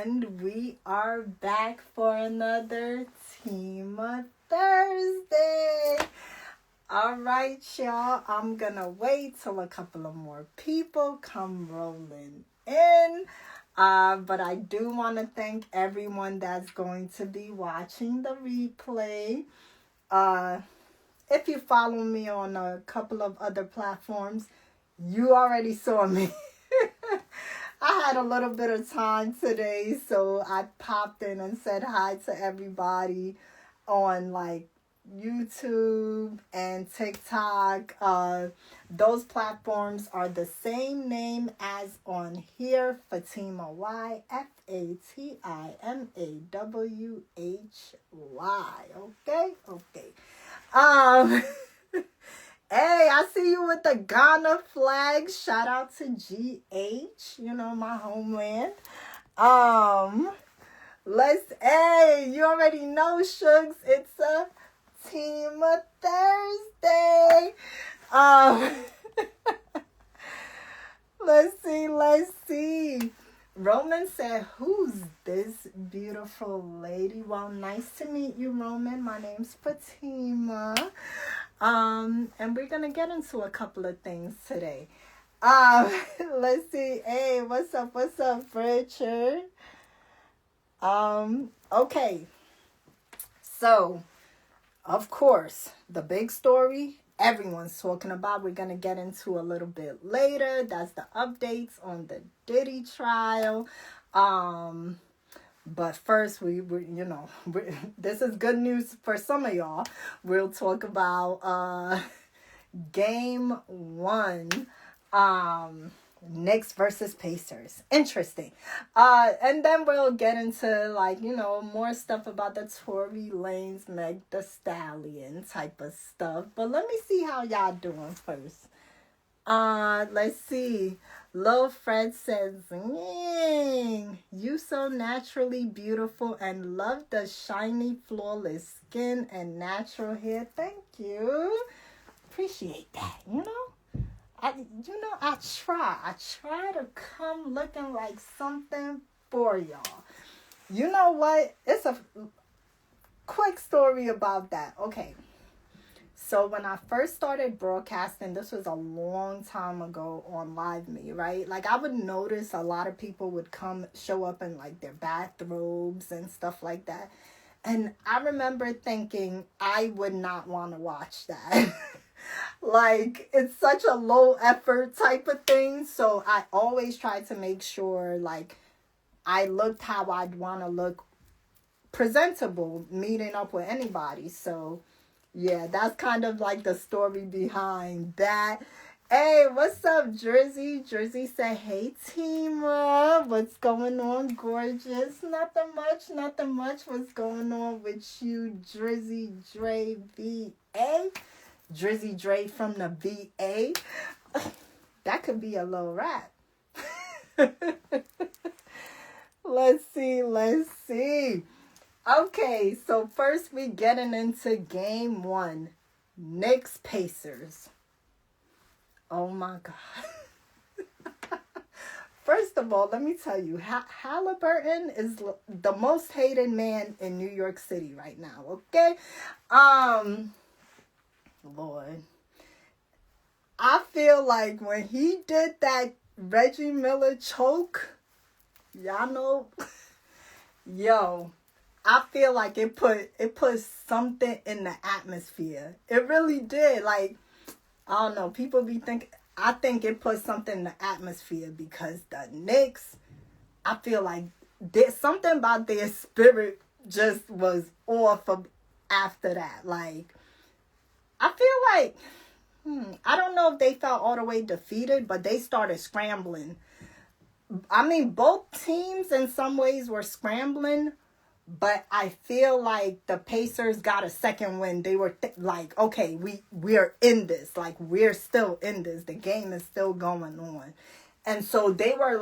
and we are back for another Tema Thursday. All right, y'all. I'm gonna wait till a couple of more people come rolling in. But I do want to thank everyone that's going to be watching the replay. If you follow me on a couple of other platforms, you already saw me. I had a little bit of time today, so I popped in and said hi to everybody on like YouTube and TikTok. Those platforms are the same name as on here, Fatima, Fatimawhy. Okay. Hey, I see you with the Ghana flag. Shout out to GH, my homeland. You already know, Shugs, it's a Tema Thursday. Let's see. Roman said, who's this beautiful lady? Well, nice to meet you, Roman. My name's Fatima. And we're going to get into a couple of things today. Let's see. Hey, what's up, Richard? Okay. So, of course, the big story everyone's talking about, we're going to get into a little bit later. That's the updates on the Diddy trial. But first, this is good news for some of y'all. We'll talk about game 1, Knicks versus Pacers. Interesting. And then we'll get into more stuff about the Tory Lanez, Megtheestallion type of stuff. But let me see how y'all doing first. Let's see. Lil Fred says, you so naturally beautiful and love the shiny, flawless skin and natural hair. Thank you. Appreciate that, I try to come looking like something for y'all. You know what? It's a quick story about that. Okay. So when I first started broadcasting, this was a long time ago on Live Me, right? Like I would notice a lot of people would show up in like their bathrobes and stuff like that. And I remember thinking I would not want to watch that. Like it's such a low effort type of thing. So I always tried to make sure like I looked how I'd want to look presentable meeting up with anybody. So yeah, that's kind of like the story behind that. Hey, what's up, Jersey? Jersey said, hey, Tima. What's going on, gorgeous? Nothing much. What's going on with you, Drizzy Dre VA? Drizzy Dre from the VA. That could be a little rap. Let's see. Okay, so first we getting into game 1. Knicks Pacers. Oh my God. First of all, let me tell you, Halliburton is the most hated man in New York City right now, okay? Lord. I feel like when he did that Reggie Miller choke, y'all know, yo, I feel like it put something in the atmosphere. It really did. Like, I don't know. People be thinking, I think it put something in the atmosphere because the Knicks, I feel like there's something about their spirit just was off after that. Like, I feel like, I don't know if they felt all the way defeated, but they started scrambling. I mean, both teams in some ways were scrambling, but I feel like the Pacers got a second win. They were like, okay, we're in this. Like, we're still in this. The game is still going on. And so they were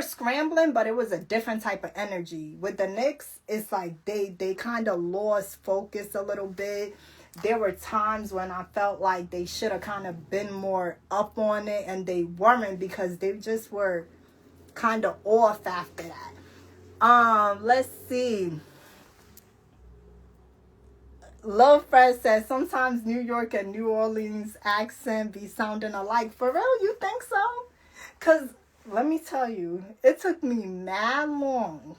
scrambling, but it was a different type of energy. With the Knicks, it's like they kind of lost focus a little bit. There were times when I felt like they should have kind of been more up on it, and they weren't because they just were kind of off after that. Let's see. Lil Fred says sometimes New York and New Orleans accent be sounding alike. For real, you think so? Cause let me tell you, it took me mad long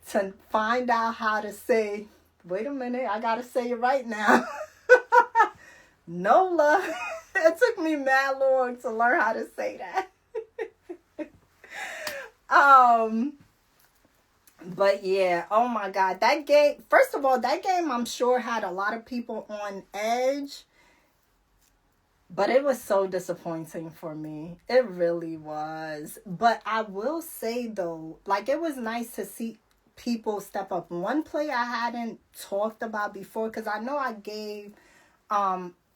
to find out how to say. Wait a minute, I gotta say it right now. Nola. It took me mad long to learn how to say that. But yeah, oh my God, that game, first of all, that game I'm sure had a lot of people on edge, but it was so disappointing for me. It really was. But I will say though, like it was nice to see people step up. One play I hadn't talked about before, because I know I gave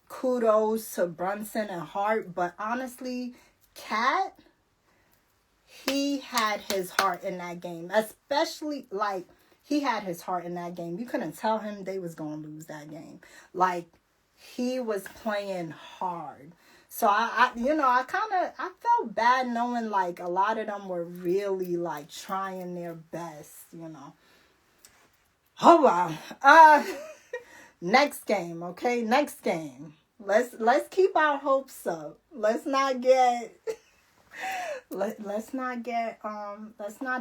kudos to Brunson and Hart, but honestly, Cat, he had his heart in that game. Especially, like, he had his heart in that game. You couldn't tell him they was going to lose that game. Like, he was playing hard. So, I felt bad knowing, like, a lot of them were really, like, trying their best, you know. Oh, wow. Next game, okay? Next game. Let's keep our hopes up. Let's not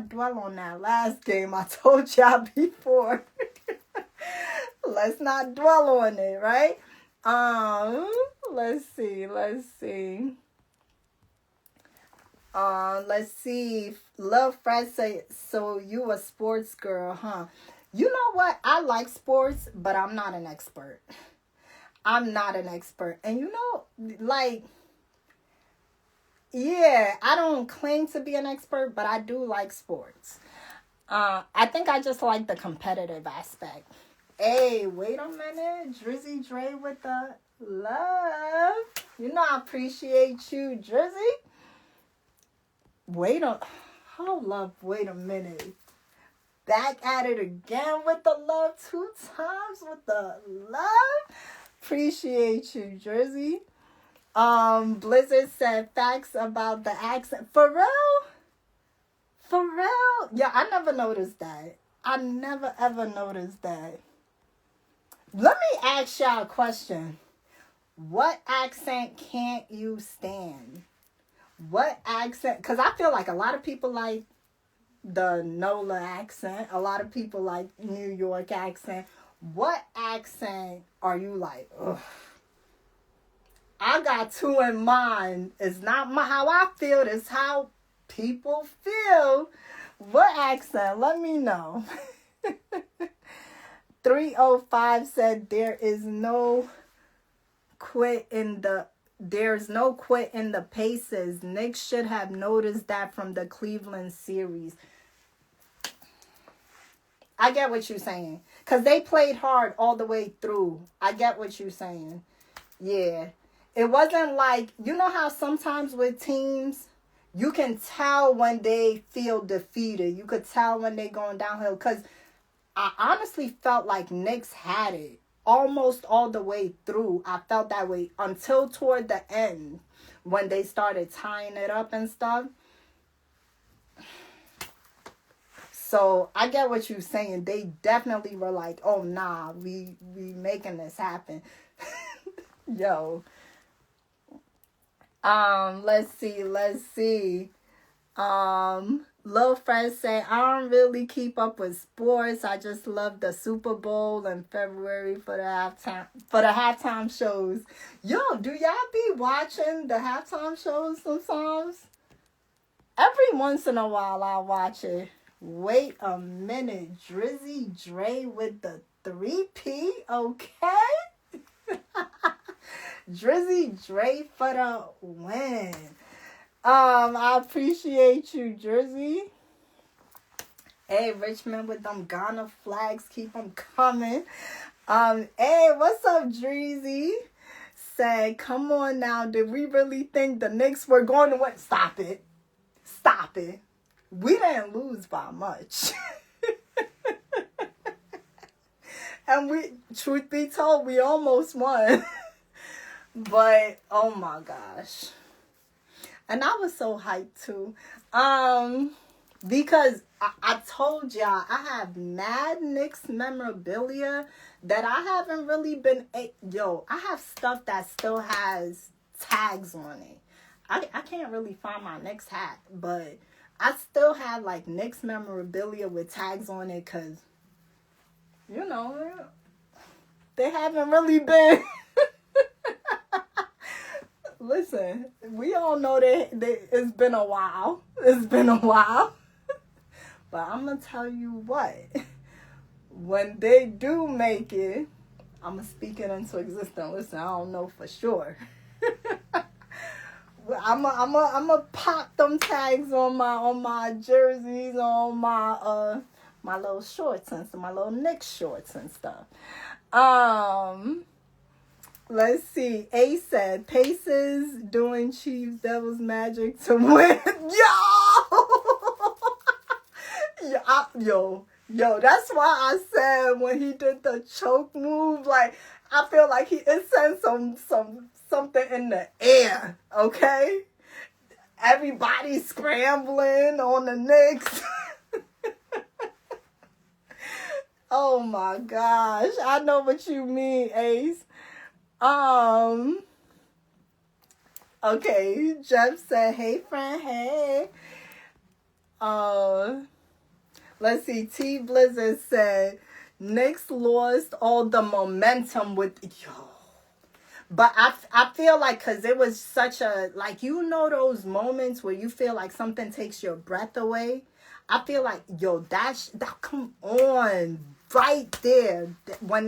dwell on that last game I told y'all before. Let's not dwell on it, right? Let's see. Let's see. Love Fred say, so you a sports girl, huh? You know what? I like sports, but I'm not an expert. And you know, like, yeah, I don't claim to be an expert, but I do like sports. I think I just like the competitive aspect. Hey, wait a minute. Drizzy Dre with the love. You know I appreciate you, Drizzy. Wait a minute. Back at it again with the love 2 times with the love. Appreciate you, Drizzy. Blizzard said facts about the accent. For real? Yeah, I never noticed that. I never ever noticed that. Let me ask y'all a question. What accent can't you stand? What accent? Because I feel like a lot of people like the NOLA accent. A lot of people like New York accent. What accent are you like? Ugh. I got 2 in mind. It's not how I feel. It's how people feel. What accent? Let me know. 305 said there's no quit in the paces. Knicks should have noticed that from the Cleveland series. I get what you're saying. Because they played hard all the way through. I get what you're saying. Yeah. It wasn't like, you know how sometimes with teams, you can tell when they feel defeated. You could tell when they're going downhill. Because I honestly felt like Knicks had it almost all the way through. I felt that way until toward the end when they started tying it up and stuff. So I get what you're saying. They definitely were like, oh, nah, we making this happen. Yo. Let's see. Lil Fred say, I don't really keep up with sports. I just love the Super Bowl in February for the halftime shows. Yo, do y'all be watching the halftime shows sometimes? Every once in a while I watch it. Wait a minute. Drizzy Dre with the 3P, okay? Drizzy Dre for the win. I appreciate you, Drizzy. Hey, Richmond with them Ghana flags. Keep them coming. Hey, what's up, Drizzy? Said, come on now. Did we really think the Knicks were going to win? Stop it. We didn't lose by much. And truth be told, we almost won. But, oh my gosh. And I was so hyped too. Because I told y'all I have mad Knicks memorabilia that I haven't really been. Yo, I have stuff that still has tags on it. I can't really find my Knicks hat, but I still have like Knicks memorabilia with tags on it because, you know, they haven't really been. Listen, we all know that it's been a while. It's been a while. But I'm going to tell you what. When they do make it, I'm going to speak it into existence. Listen, I don't know for sure. I'm a pop them tags on my jerseys, on my little shorts and my little Knicks shorts and stuff. Let's see. A said Pacers doing Chiefs Devils magic to win. Yo, that's why I said when he did the choke move, like I feel like it sent something in the air. Okay, everybody scrambling on the Knicks. Oh my gosh, I know what you mean, Ace. Okay, Jeff said, hey friend, hey. Let's see, T Blizzard said, Knicks lost all the momentum with, but I feel like, because it was such a, like, you know those moments where you feel like something takes your breath away? I feel like, that come on, right there. When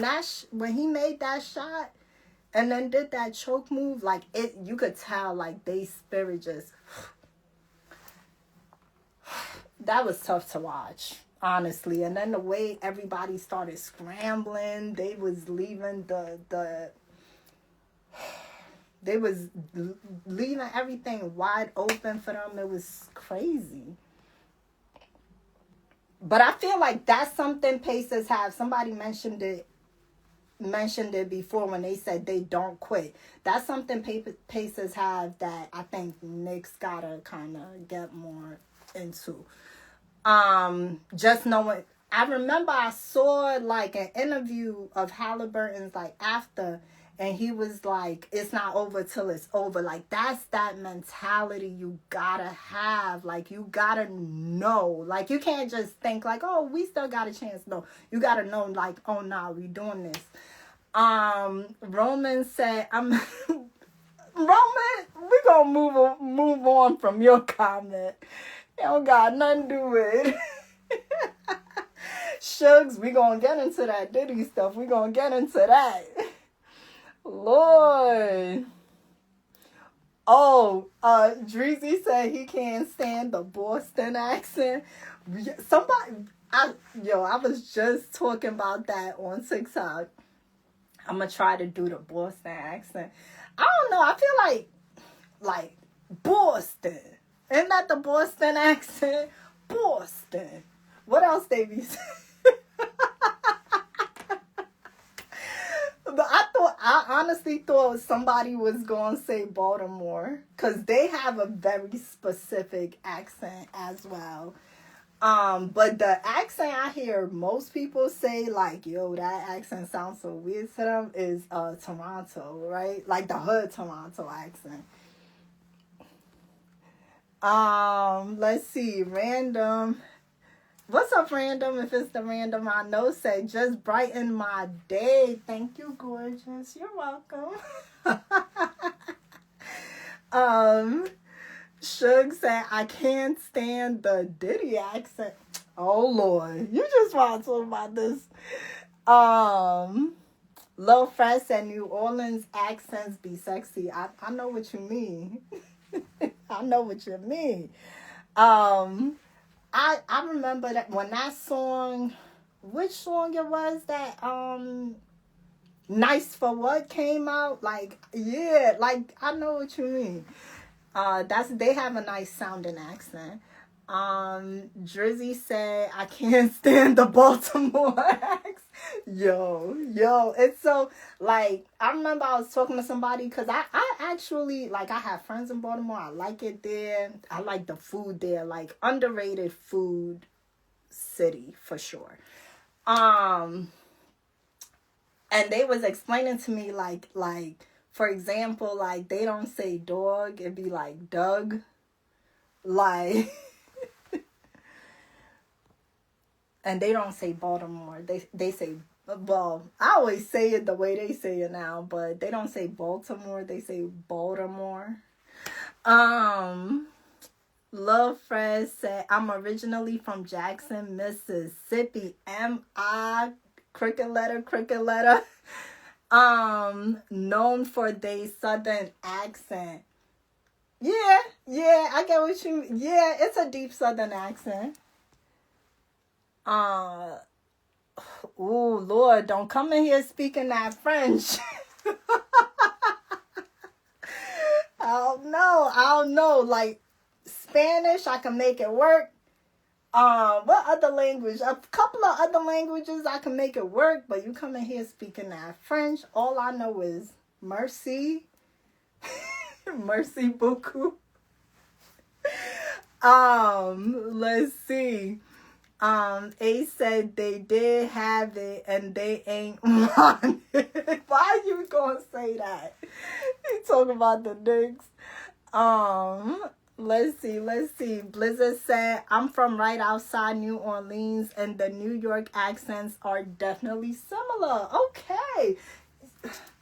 he made that shot, and then did that choke move, like, you could tell, like, they spirit just, that was tough to watch, honestly. And then the way everybody started scrambling, they was leaving they was leaving everything wide open for them. It was crazy. But I feel like that's something Pacers have. Somebody mentioned it before when they said they don't quit. That's something Pacers have that I think Knicks gotta kind of get more into. Just knowing, I remember I saw like an interview of Halliburton's like after, and he was like, it's not over till it's over. Like, that's that mentality you gotta have. Like, you gotta know. Like, you can't just think like, oh, we still got a chance. No, you gotta know like, oh, nah, we doing this. Roman said, Roman, we gonna move on from your comment. It don't got nothing to do with it. Shugs, we gonna get into that Diddy stuff. We gonna get into that. Lord. Oh, Dreezy said he can't stand the Boston accent. I was just talking about that on TikTok. I'm gonna try to do the Boston accent. I don't know. I feel like Boston. Isn't that the Boston accent? Boston. What else they be saying? But I honestly thought somebody was going to say Baltimore. Because they have a very specific accent as well. But the accent I hear most people say, like, yo, that accent sounds so weird to them, is Toronto, right? Like the hood Toronto accent. Let's see, random. What's up, random? If it's the random I know, say, just brighten my day. Thank you, gorgeous. You're welcome. Shug said, I can't stand the Diddy accent. Oh, Lord. You just want to talk about this. Lil Fresh said, New Orleans accents be sexy. I know what you mean. I know what you mean. I remember that when that song, which song it was that Nice for What came out, like, yeah, like, I know what you mean. They have a nice sounding accent. Drizzy said, I can't stand the Baltimore accent. Yo, it's so, like, I remember I was talking to somebody, because I actually, like, I have friends in Baltimore. I like it there. I like the food there, like, underrated food city for sure. And they was explaining to me like for example, like they don't say dog, it'd be like Doug. Like and they don't say Baltimore. They say, well, I always say it the way they say it now, but they don't say Baltimore, they say Baltimore. Love Fred said, I'm originally from Jackson, Mississippi. M.I. Cricket letter. Known for their southern accent. Yeah, I get what you, yeah, it's a deep southern accent. Ooh, Lord, don't come in here speaking that French. I don't know. Like, Spanish, I can make it work. What other language? A couple of other languages I can make it work, but you come in here speaking that French, all I know is merci. Merci beaucoup. Let's see. A said they did have it and they ain't want it. Why you gonna say that? You talking about the Knicks. Let's see. Blizzard said, I'm from right outside New Orleans and the New York accents are definitely similar. Okay.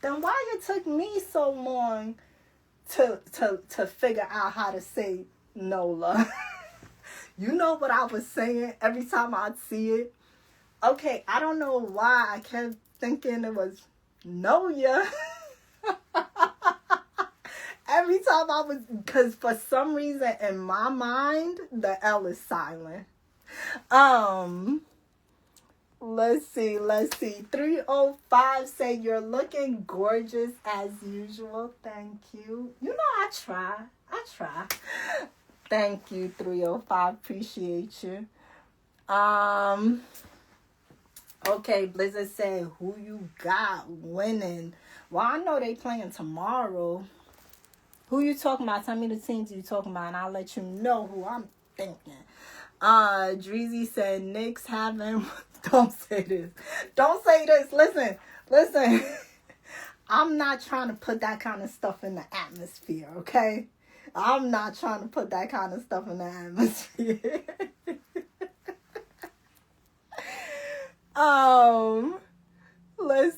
Then why it took me so long to figure out how to say NOLA? You know what I was saying every time I'd see it? Okay, I don't know why I kept thinking it was Noya. Every time I was, because for some reason in my mind, the L is silent. Let's see. 305 say, you're looking gorgeous as usual. Thank you. You know, I try. Thank you, 305. Appreciate you. Okay, Blizzard said, who you got winning? Well, I know they playing tomorrow. Who you talking about? Tell me the teams you talking about, and I'll let you know who I'm thinking. Dreezy said, Knicks having... Don't say this. Listen. I'm not trying to put that kind of stuff in the atmosphere, okay? I'm not trying to put that kind of stuff in the atmosphere. Let's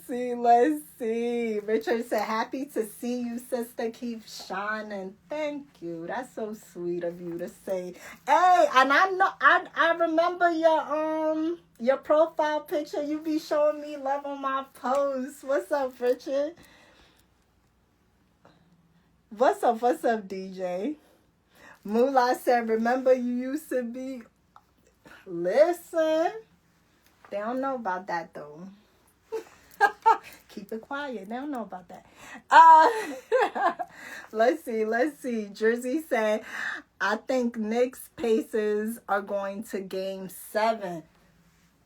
see. Richard said, happy to see you, sister. Keep shining. Thank you. That's so sweet of you to say. Hey, and I know I remember your profile picture. You be showing me love on my posts. What's up, Richard? What's up, DJ? Moolah said, remember you used to be... Listen. They don't know about that, though. Keep it quiet. They don't know about that. Let's see. Jersey said, I think Knicks Pacers are going to game 7.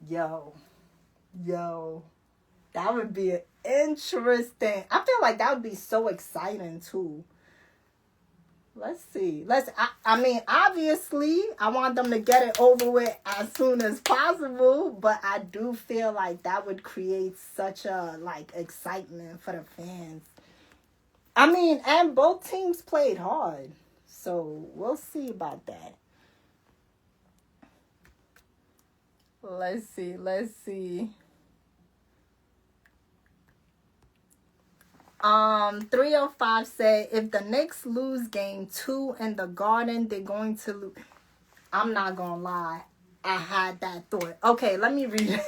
Yo. That would be interesting. I feel like that would be so exciting, too. Let's see. I mean, obviously, I want them to get it over with as soon as possible, but I do feel like that would create such a, excitement for the fans. I mean, and both teams played hard, so we'll see about that. Let's see. 305 said, if the Knicks lose game 2 in the Garden, they're going to lose. I'm not going to lie. I had that thought. Okay, let me read it.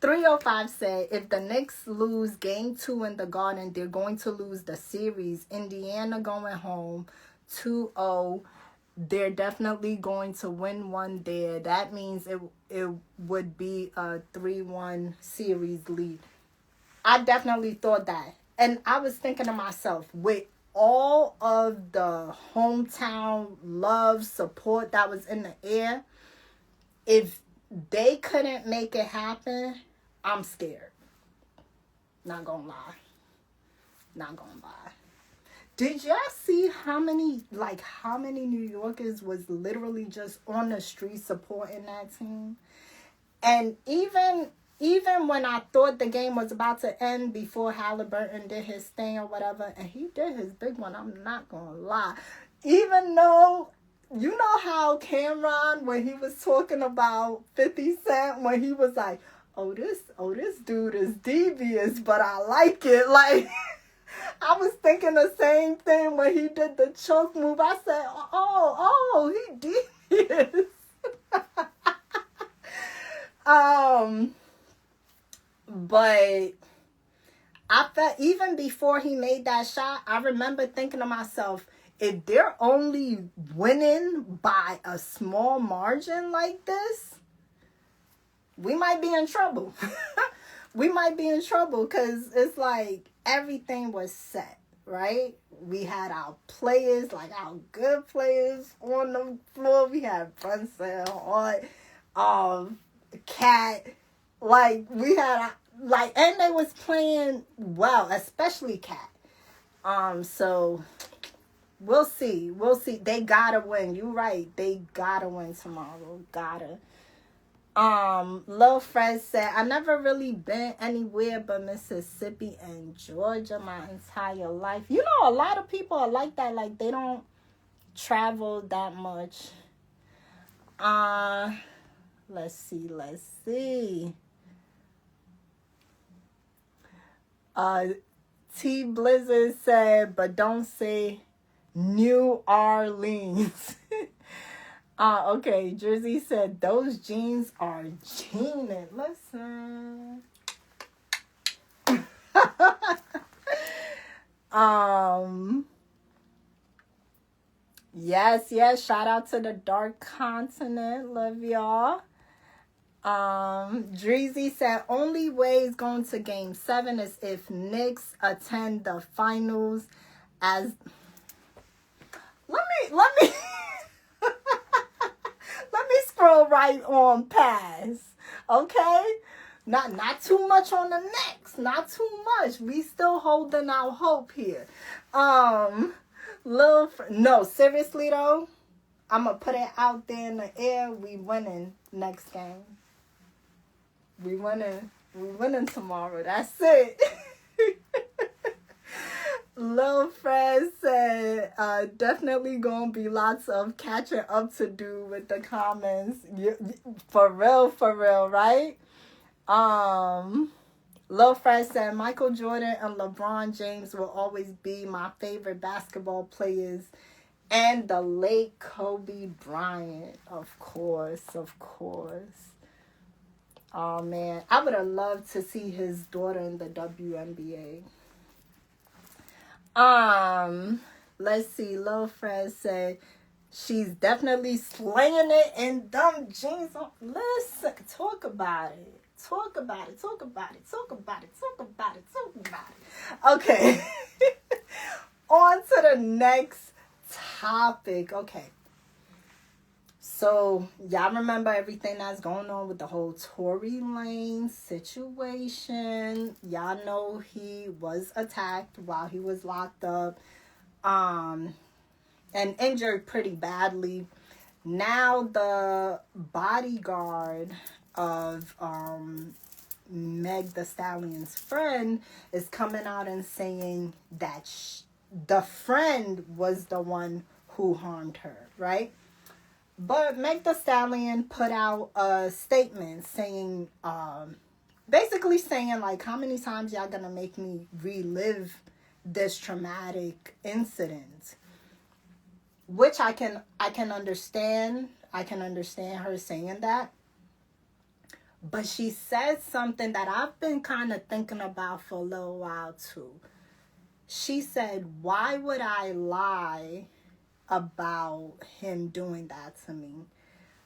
305 said, if the Knicks lose game 2 in the Garden, they're going to lose the series. Indiana going home 2-0. They're definitely going to win one there. That means it would be a 3-1 series lead. I definitely thought that. And I was thinking to myself, with all of the hometown love, support that was in the air, if they couldn't make it happen, I'm scared. Not gonna lie. Did y'all see how many New Yorkers was literally just on the street supporting that team? And even when I thought the game was about to end before Halliburton did his thing or whatever, and he did his big one, I'm not gonna lie. Even though, you know how Cameron, when he was talking about 50 Cent, when he was like, oh, this dude is devious, but I like it. Like, I was thinking the same thing when he did the choke move. I said, oh, he devious. But I felt, even before he made that shot, I remember thinking to myself, if they're only winning by a small margin like this, we might be in trouble. We might be in trouble because it's like everything was set, right? We had our players, like our good players on the floor. We had Brunson on, Cat. Like, we had, like, and they was playing well, especially Cat. So we'll see. They gotta win. You're right. They gotta win tomorrow. Gotta. Lil Fred said, I never really been anywhere but Mississippi and Georgia my entire life. You know, a lot of people are like that. Like, they don't travel that much. Let's see. T Blizzard said, but don't say New Orleans. Okay, Jersey said, those jeans are jeaning. Listen. Yes, shout out to the Dark Continent. Love y'all. Dreezy said, only ways going to game 7 is if Knicks attend the finals as... Let me let me scroll right on past. Okay? Not too much on the Knicks. Not too much. We still holding our hope here. No, seriously though, I'm gonna put it out there in the air. We winning next game. We winning tomorrow. That's it. Lil Fred said, definitely gonna be lots of catching up to do with the comments. For real, right? Lil Fred said, Michael Jordan and LeBron James will always be my favorite basketball players, and the late Kobe Bryant, of course. Oh man, I would have loved to see his daughter in the WNBA. Let's see. Lil Fred said, she's definitely slaying it in them jeans. Listen, talk about it. Okay. On to the next topic. Okay. So, y'all remember everything that's going on with the whole Tory Lanez situation. Y'all know he was attacked while he was locked up. And injured pretty badly. Now the bodyguard of Megtheestallion's friend is coming out and saying that the friend was the one who harmed her, right? But Megtheestallion put out a statement saying, basically saying, like, how many times y'all gonna make me relive this traumatic incident? Which I can understand. I can understand her saying that. But she said something that I've been kind of thinking about for a little while too. She said, why would I lie about him doing that to me?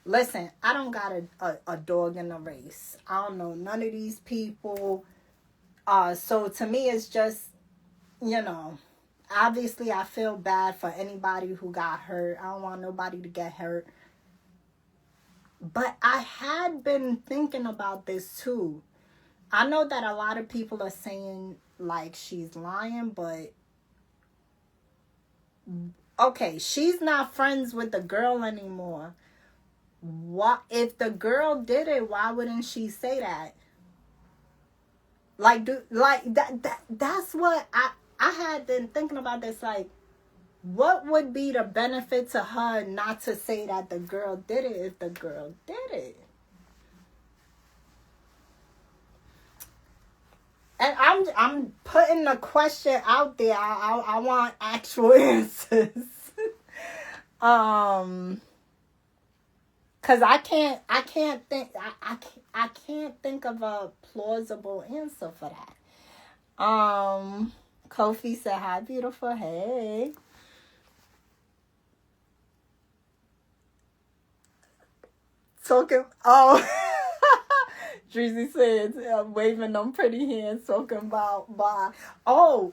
Listen, I don't got a dog in the race. I don't know none of these people. So to me, it's just, obviously I feel bad for anybody who got hurt. I don't want nobody to get hurt. But I had been thinking about this too. I know that a lot of people are saying like she's lying, but okay, she's not friends with the girl anymore. What if the girl did it? Why wouldn't she say that? Like, that's what I had been thinking about this. Like, what would be the benefit to her not to say that the girl did it if the girl did it? And I'm putting the question out there. I want actual answers. Cause I can't think of a plausible answer for that. Kofi said, "Hi, beautiful. Hey." Talking. Oh. Drizzy said, waving them pretty hands, talking about bye. Oh,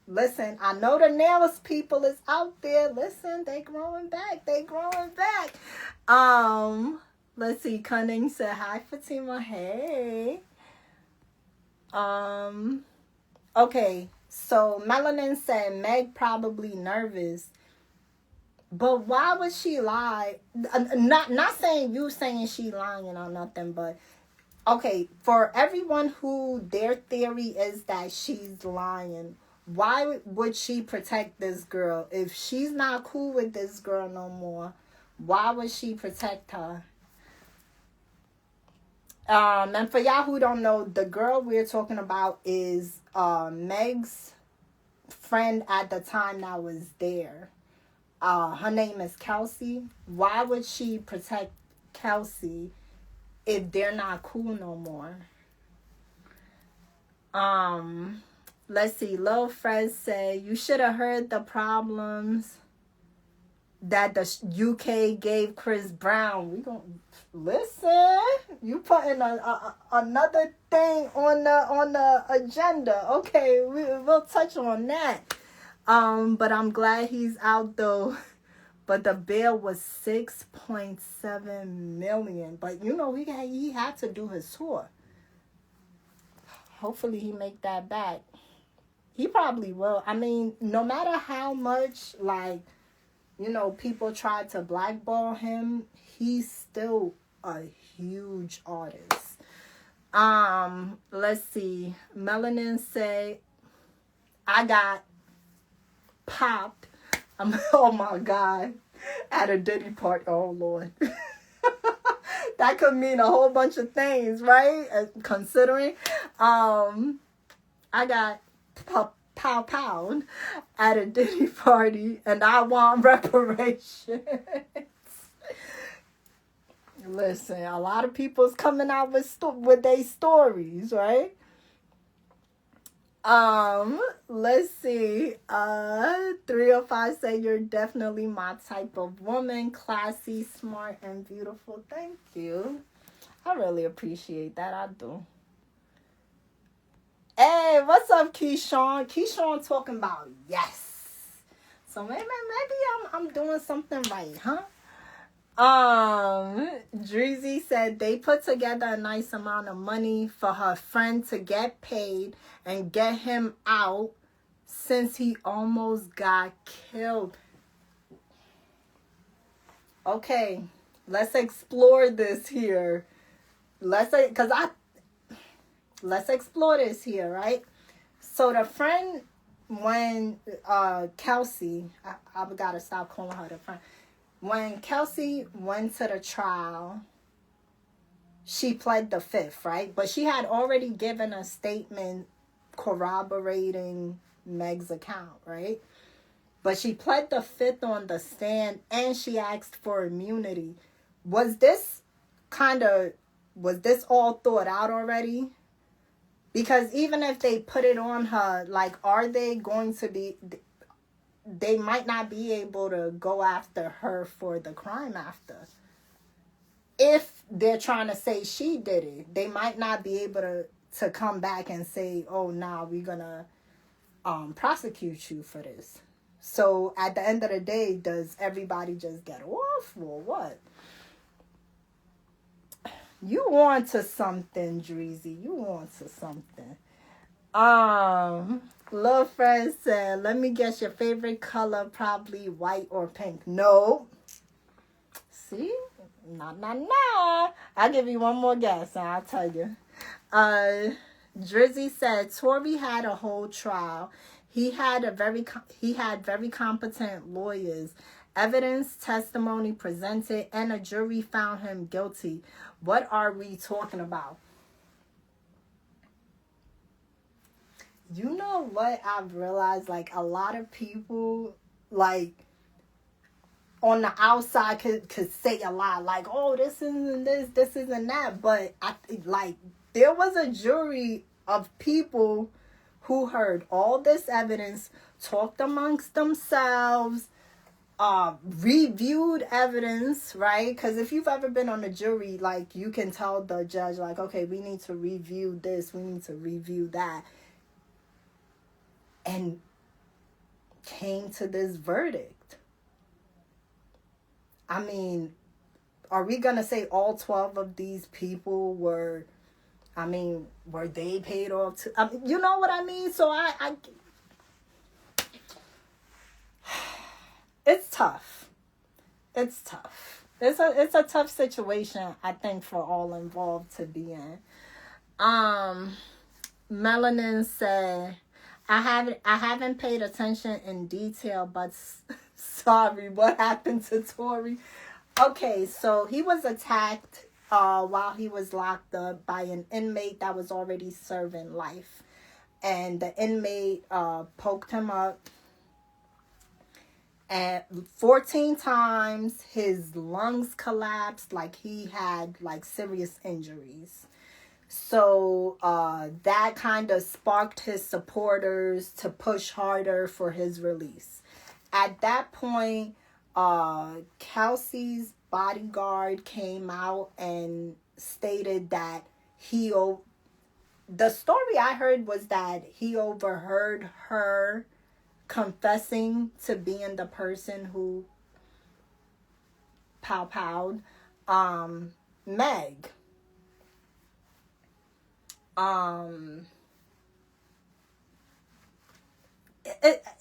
listen, I know the nails people is out there. Listen, they growing back. Let's see. Cunning said, "Hi, Fatima. Hey." Okay. So Melanin said Meg probably nervous. But why would she lie? Not saying you saying she lying or nothing, but okay, for everyone who their theory is that she's lying, why would she protect this girl? If she's not cool with this girl no more, why would she protect her? And for y'all who don't know, the girl we're talking about is Meg's friend at the time that was there. Her name is Kelsey. Why would she protect Kelsey if they're not cool no more? Let's see. Lil Fred said, "You should have heard the problems that the UK gave Chris Brown." We gonna listen. You putting another thing on the agenda. Okay, we'll touch on that. But I'm glad he's out though. But the bail was $6.7 million. But you know he had to do his tour. Hopefully he make that back. He probably will. I mean, no matter how much people try to blackball him, he's still a huge artist. Let's see. Melanin say, "I got popped." Oh my God. At a Diddy party. Oh Lord. That could mean a whole bunch of things, right? Considering. I got pound at a Diddy party and I want reparations. Listen, a lot of people's coming out with their stories, right? Let's see. 305 say, "You're definitely my type of woman. Classy, smart, and beautiful." Thank you. I really appreciate that. I do. Hey, what's up, Keyshawn? Keyshawn talking about yes. So maybe I'm doing something right, huh? Drizzy said they put together a nice amount of money for her friend to get paid and get him out since he almost got killed. Okay, let's explore this here. Let's explore this here, right? So the friend, when Kelsey, I gotta stop calling her the friend. When Kelsey went to the trial, she pled the fifth, right? But she had already given a statement corroborating Meg's account, right? But she pled the fifth on the stand and she asked for immunity. Was this all thought out already? Because even if they put it on her, are they going to be... They might not be able to go after her for the crime after. If they're trying to say she did it, they might not be able to come back and say, "Oh, nah, we're gonna prosecute you for this." So at the end of the day, does everybody just get off or what? You on to something, Drizzy. You on to something. Love Friend said, "Let me guess your favorite color, probably white or pink." No. See? Nah. I'll give you one more guess and I'll tell you. Drizzy said Tory had a whole trial. He had very competent lawyers. Evidence, testimony presented, and a jury found him guilty. What are we talking about? You know what I've realized? Like, a lot of people, like, on the outside could say a lot. Like, oh, this isn't this isn't that. But, there was a jury of people who heard all this evidence, talked amongst themselves, reviewed evidence, right? Because if you've ever been on a jury, like, you can tell the judge, like, okay, we need to review this, we need to review that, and came to this verdict. I mean, are we gonna say all 12 of these people were they paid off to, you know what I mean? So it's tough. It's a tough situation, I think, for all involved to be in. Melanin said, I haven't paid attention in detail, but sorry, what happened to Tory? Okay, so he was attacked while he was locked up by an inmate that was already serving life. And the inmate poked him up. And 14 times his lungs collapsed, like he had like serious injuries. So that kind of sparked his supporters to push harder for his release. At that point, Kelsey's bodyguard came out and stated that the story I heard was that he overheard her confessing to being the person who powed Meg.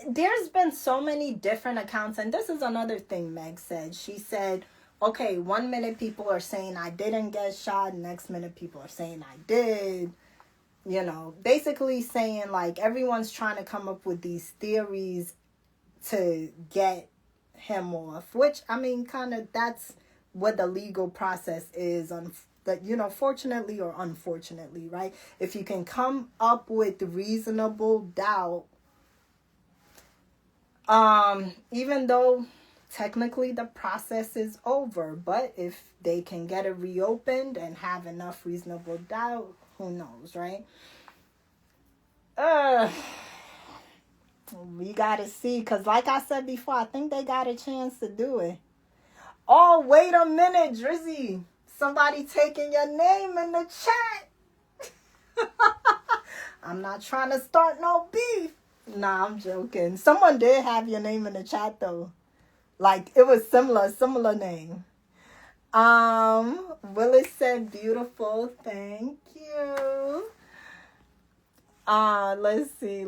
There's been so many different accounts, and this is another thing Meg said. She said, okay, 1 minute people are saying I didn't get shot, next minute people are saying I did. You know, basically saying like everyone's trying to come up with these theories to get him off, which, I mean, kind of that's what the legal process is, fortunately or unfortunately, right? If you can come up with reasonable doubt, even though technically the process is over, but if they can get it reopened and have enough reasonable doubt, who knows, right? We gotta see, because like I said before, I think they got a chance to do it. Oh, wait a minute, Drizzy. Somebody taking your name in the chat. I'm not trying to start no beef. Nah, I'm joking. Someone did have your name in the chat, though. Like, it was similar name. Willis said beautiful. Thank you. Let's see.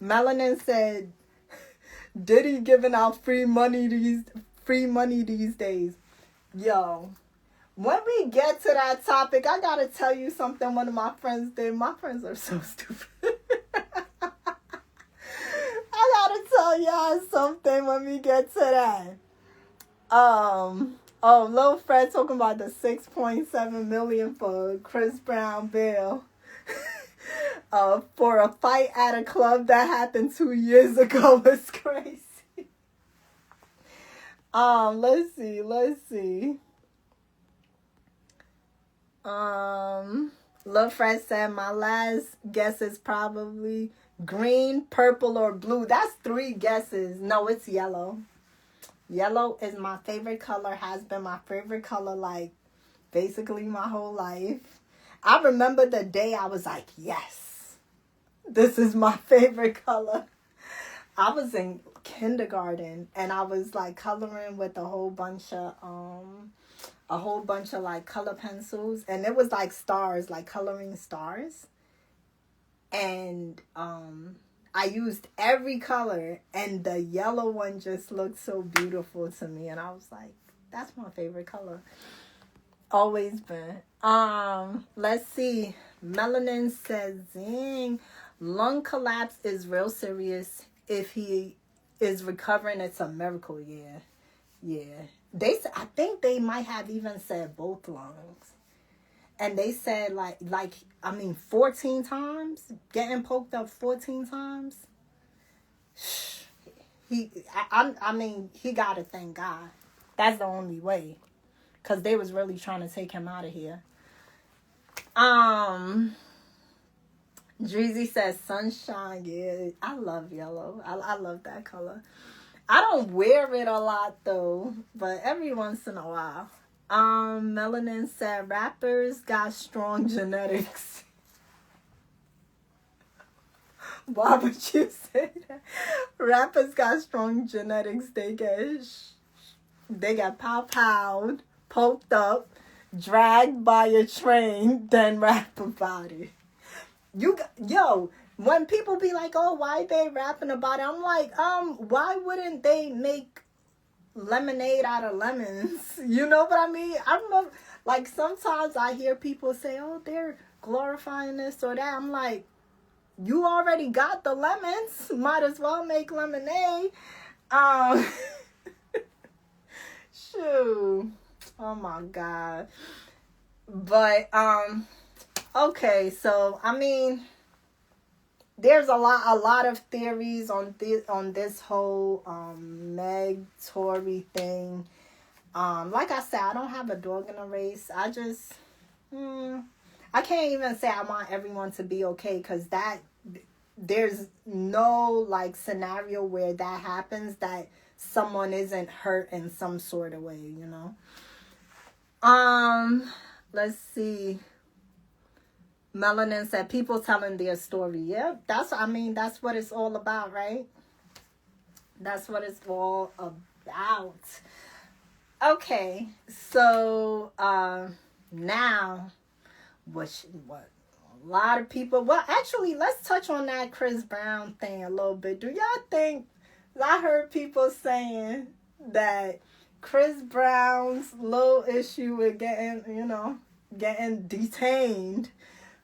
Melanin said, Diddy giving out free money these days. Yo, when we get to that topic, I gotta tell you something one of my friends did. My friends are so stupid. I gotta tell y'all something when we get to that. Lil Fred talking about the $6.7 million for Chris Brown bill. For a fight at a club that happened 2 years ago was crazy. Let's see. Lil Fred said my last guess is probably green, purple, or blue. That's 3 guesses. No, it's yellow. Yellow is my favorite color, has been my favorite color, like, basically my whole life. I remember the day I was like, yes, this is my favorite color. I was in kindergarten, and I was, like, coloring with a whole bunch of like color pencils, and it was like stars, like coloring stars, and I used every color, and the yellow one just looked so beautiful to me, and I was like, That's my favorite color. Always been. Let's see. Melanin says, "Zing, lung collapse is real serious. If he is recovering, it's a miracle." Yeah, yeah. I think they might have even said both lungs, and they said like 14 times, getting poked up 14 times. He gotta thank God. That's the only way. Because they was really trying to take him out of here. Dreezy says sunshine. Yeah, I love yellow. I love that color. I don't wear it a lot though, but every once in a while. Melanin said rappers got strong genetics. Why would you say that? Rappers got strong genetics. They get pow-powed, poked up, dragged by a train, then rap about it. When people be like, "Oh, why they rapping about it?" I'm like, why wouldn't they make lemonade out of lemons? You know what I mean? I remember, like, sometimes I hear people say, "Oh, they're glorifying this or that." I'm like, you already got the lemons. Might as well make lemonade. Shoot. Oh my God. But okay, so I mean, there's a lot of theories on this whole Meg Tory thing. Like I said, I don't have a dog in the race. I just I can't even say I want everyone to be okay, because there's no like scenario where that happens that someone isn't hurt in some sort of way, you know. Let's see. Melanin said people telling their story. Yeah, that's what it's all about, right? That's what it's all about. Okay, so now what a lot of people, well, actually, let's touch on that Chris Brown thing a little bit. Do y'all think, I heard people saying that Chris Brown's little issue with getting detained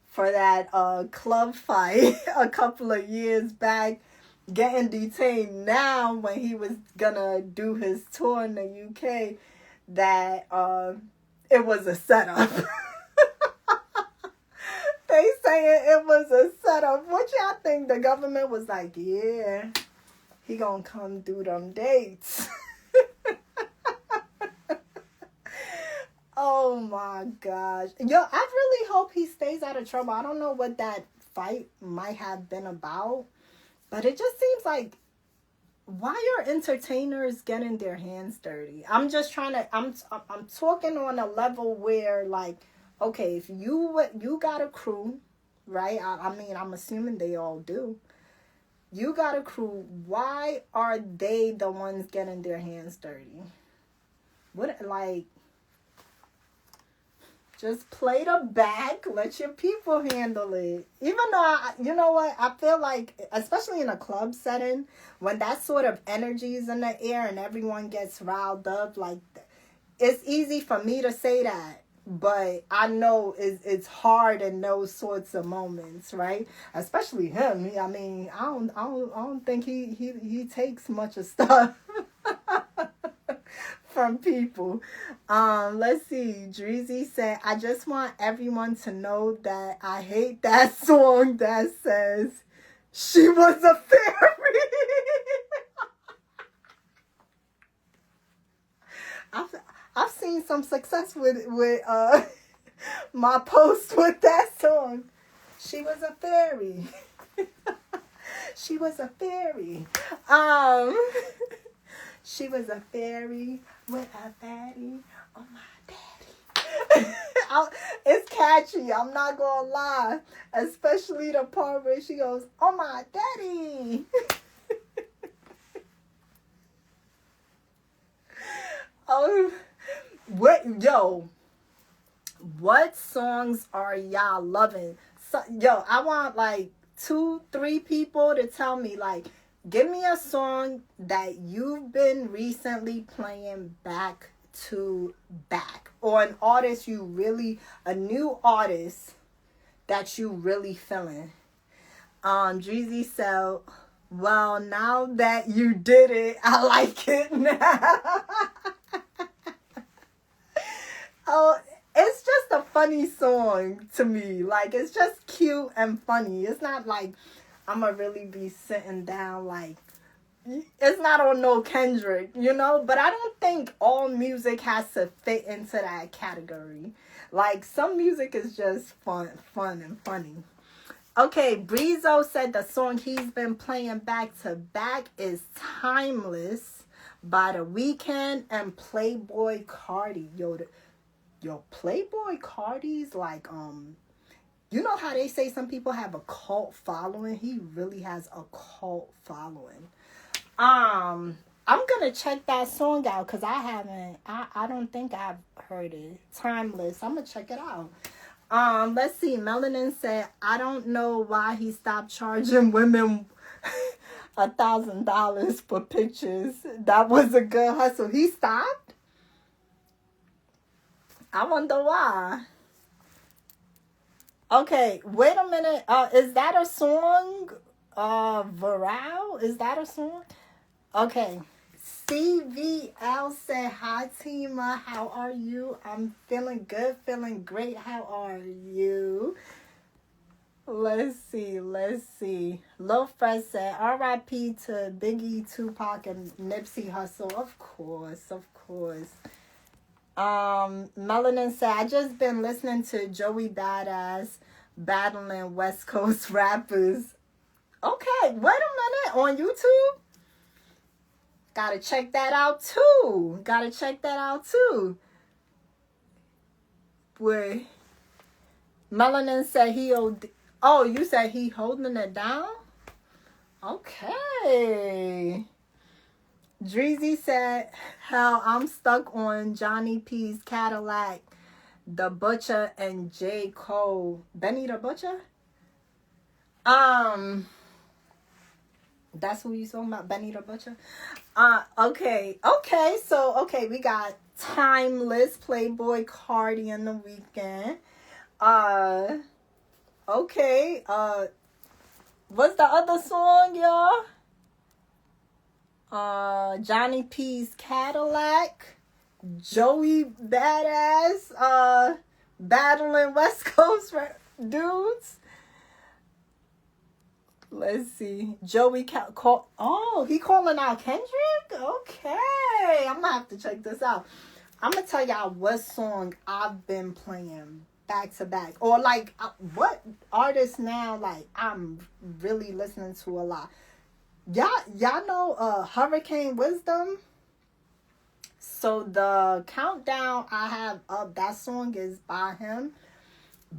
for that club fight a couple of years back, getting detained now when he was gonna do his tour in the UK, that it was a setup. They saying it was a setup. What y'all think? The government was like, yeah, he gonna come do them dates. Oh my gosh. Yo, I really hope he stays out of trouble. I don't know what that fight might have been about, but it just seems like, why are entertainers getting their hands dirty? I'm talking on a level where, like, okay, if you got a crew, right? I'm assuming they all do. You got a crew. Why are they the ones getting their hands dirty? What, like, just play the back. Let your people handle it. Even though, you know what? I feel like, especially in a club setting, when that sort of energy is in the air and everyone gets riled up, like, it's easy for me to say that. But I know it's hard in those sorts of moments, right? Especially him. I mean, I don't think he takes much of stuff from people. Let's see. Dreezy said, "I just want everyone to know that I hate that song that says she was a fairy." I've seen some success with my post with that song. She was a fairy. She was a fairy. She was a fairy with a fatty on my daddy. It's catchy. I'm not gonna lie. Especially the part where she goes, "Oh my daddy." What songs are y'all loving? So, I want like 2-3 people to tell me, like, give me a song that you've been recently playing back to back, or an artist a new artist that you really feeling. Dreezy said, well, now that you did it, I like it now. Oh, it's just a funny song to me. Like, it's just cute and funny. It's not like I'm going to really be sitting down like, it's not on no Kendrick, you know? But I don't think all music has to fit into that category. Like, some music is just fun and funny. Okay, Breezo said the song he's been playing back to back is Timeless by The Weeknd and Playboy Cardi. Yo, Playboy Cardi's like, you know how they say some people have a cult following? He really has a cult following. I'm gonna check that song out because I don't think I've heard it. Timeless. I'm gonna check it out. Let's see. Melanin said, I don't know why he stopped charging women $1,000 for pictures. That was a good hustle. He stopped? I wonder why. Okay, wait a minute. Is that a song? Viral? Is that a song? Okay. CVL said, hi, Tima. How are you? I'm feeling good, feeling great. How are you? Let's see. Lil Fred said, R.I.P. to Biggie, Tupac, and Nipsey Hussle. Of course. Melanin said, I just been listening to Joey Badass battling West Coast rappers. Okay, wait a minute. On YouTube? Gotta check that out too. Wait. Melanin said oh, you said he holding it down? Okay. Dreezy said, hell, I'm stuck on Johnny P's Cadillac, The Butcher, and J. Cole. Benny the Butcher? That's who you talking about, Benny the Butcher? Okay, we got Timeless, Playboy Cardi and The Weeknd. Okay, what's the other song, y'all? Johnny P's Cadillac, Joey Badass, battling West Coast dudes. Let's see. Joey he calling out Kendrick? Okay. I'm gonna have to check this out. I'm gonna tell y'all what song I've been playing back to back. Or like what artists now like I'm really listening to a lot. Y'all know Hurricane Wisdom? So the countdown I have up, that song is by him.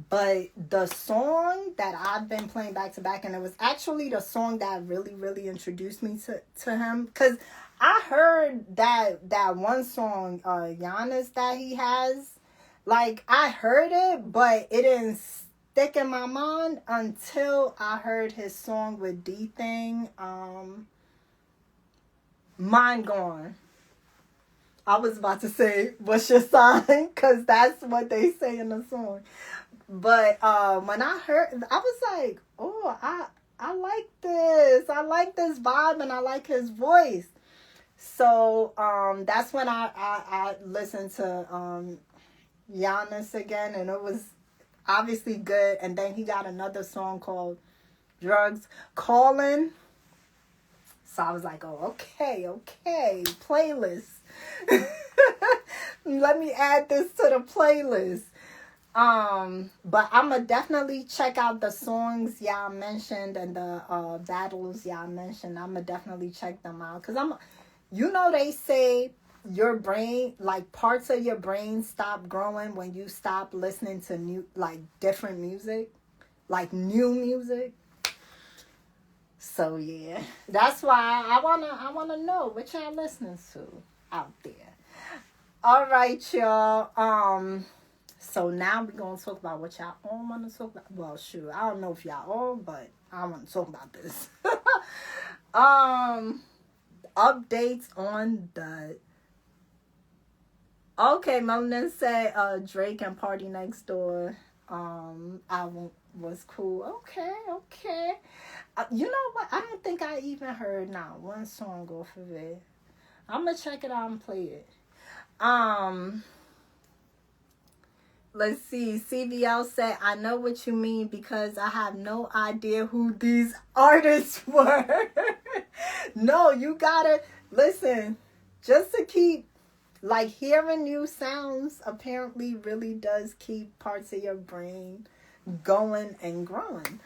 But the song that I've been playing back to back, and it was actually the song that really, really introduced me to him. Because I heard that one song, Giannis, that he has. Like, I heard it, but it didn't stick in my mind until I heard his song with D-Thing, Mind Gone. I was about to say, what's your sign? Because that's what they say in the song. But when I heard, I was like, oh, I like this. I like this vibe and I like his voice. So that's when I listened to Giannis again, and it was obviously good. And then he got another song called Drugs Calling. So I was like, oh, okay, playlist. Let me add this to the playlist. But I'ma definitely check out the songs y'all mentioned and the battles y'all mentioned. I'ma definitely check them out. Cause they say your brain, like parts of your brain stop growing when you stop listening to different music, like new music. So yeah, that's why I wanna know what y'all listening to out there. All right, y'all. So now we're going to talk about what y'all all want to talk about. Well, shoot, I don't know if y'all all, but I want to talk about this. Updates on Okay, Melanin said Drake and Party Next Door album was cool. Okay, okay. You know what? I don't think I even heard not one song off of it. I'm gonna check it out and play it. Um, let's see. CBL said, I know what you mean because I have no idea who these artists were. No, you gotta listen. Just to keep, like, hearing new sounds apparently really does keep parts of your brain going and growing.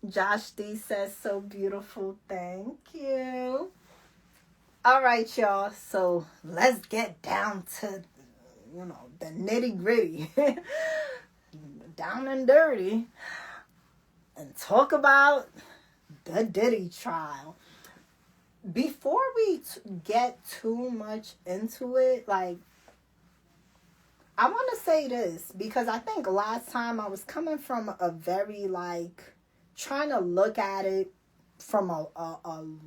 Josh D says, so beautiful. Thank you. All right, y'all. So let's get down to, the nitty gritty, down and dirty, and talk about the Diddy trial. Before we get too much into it, like, I want to say this because I think last time I was coming from a very, like, trying to look at it from a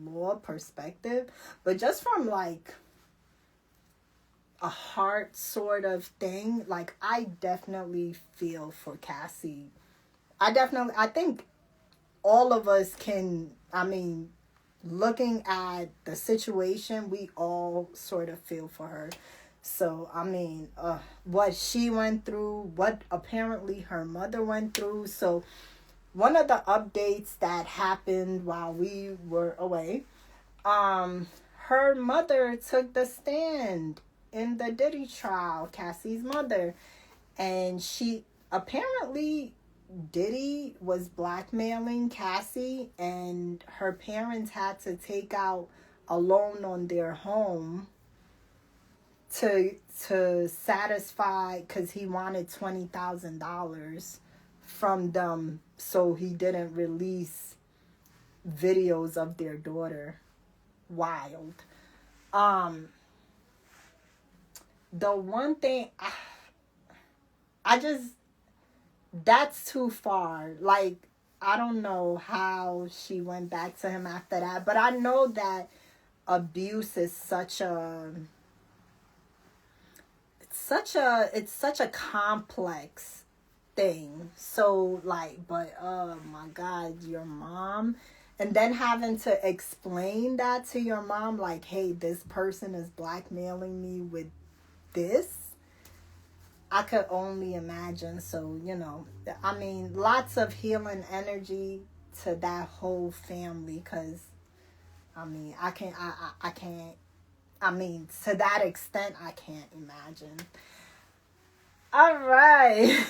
law perspective, but just from, like, a heart sort of thing. Like, I definitely feel for Cassie. I think all of us can, looking at the situation, we all sort of feel for her. So, what she went through, what apparently her mother went through. So, one of the updates that happened while we were away, her mother took the stand in the Diddy trial, Cassie's mother. And she apparently, Diddy was blackmailing Cassie, and her parents had to take out a loan on their home to satisfy, because he wanted $20,000 from them so he didn't release videos of their daughter. Wild. The one thing I just, that's too far. Like, I don't know how she went back to him after that, but I know that abuse is such a complex thing. So, like, but oh my God, your mom, and then having to explain that to your mom, like, hey, this person is blackmailing me with this. I could only imagine. So, lots of healing energy to that whole family, because I can't, to that extent, I can't imagine. All right.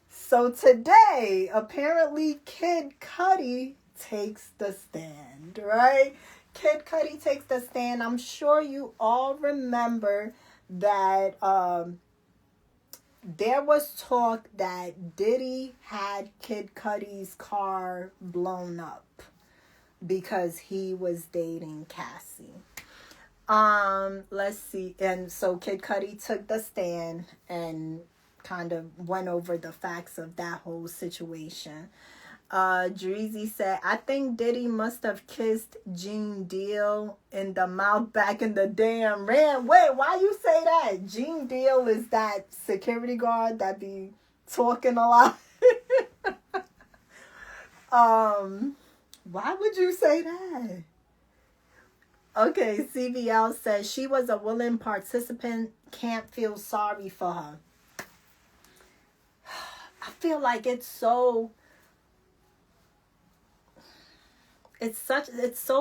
So today, apparently, Kid Cudi takes the stand, right? Kid Cudi takes the stand. I'm sure you all remember that there was talk that Diddy had Kid Cudi's car blown up because he was dating Cassie. Let's see. And so Kid Cudi took the stand and kind of went over the facts of that whole situation. Dreezy said, I think Diddy must have kissed Gene Deal in the mouth back in the damn ram. Wait, why you say that? Gene Deal is that security guard that be talking a lot. Why would you say that? Okay, CBL says she was a willing participant. Can't feel sorry for her. I feel like it's so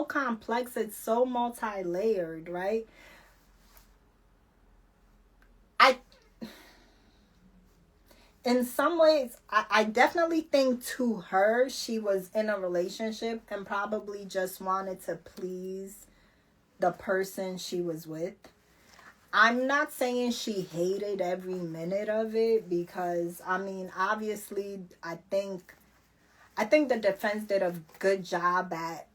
complex. It's so multi-layered, right? In some ways, I definitely think to her, she was in a relationship and probably just wanted to please the person she was with. I'm not saying she hated every minute of it, because obviously I think the defense did a good job at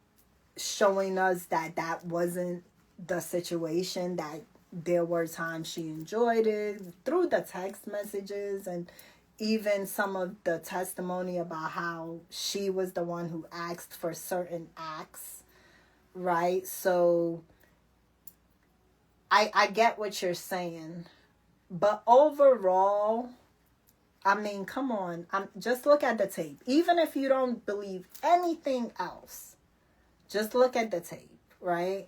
showing us that that wasn't the situation, that there were times she enjoyed it through the text messages and even some of the testimony about how she was the one who asked for certain acts, right? So I get what you're saying. But overall, I mean, come on. Just look at the tape. Even if you don't believe anything else, just look at the tape, right?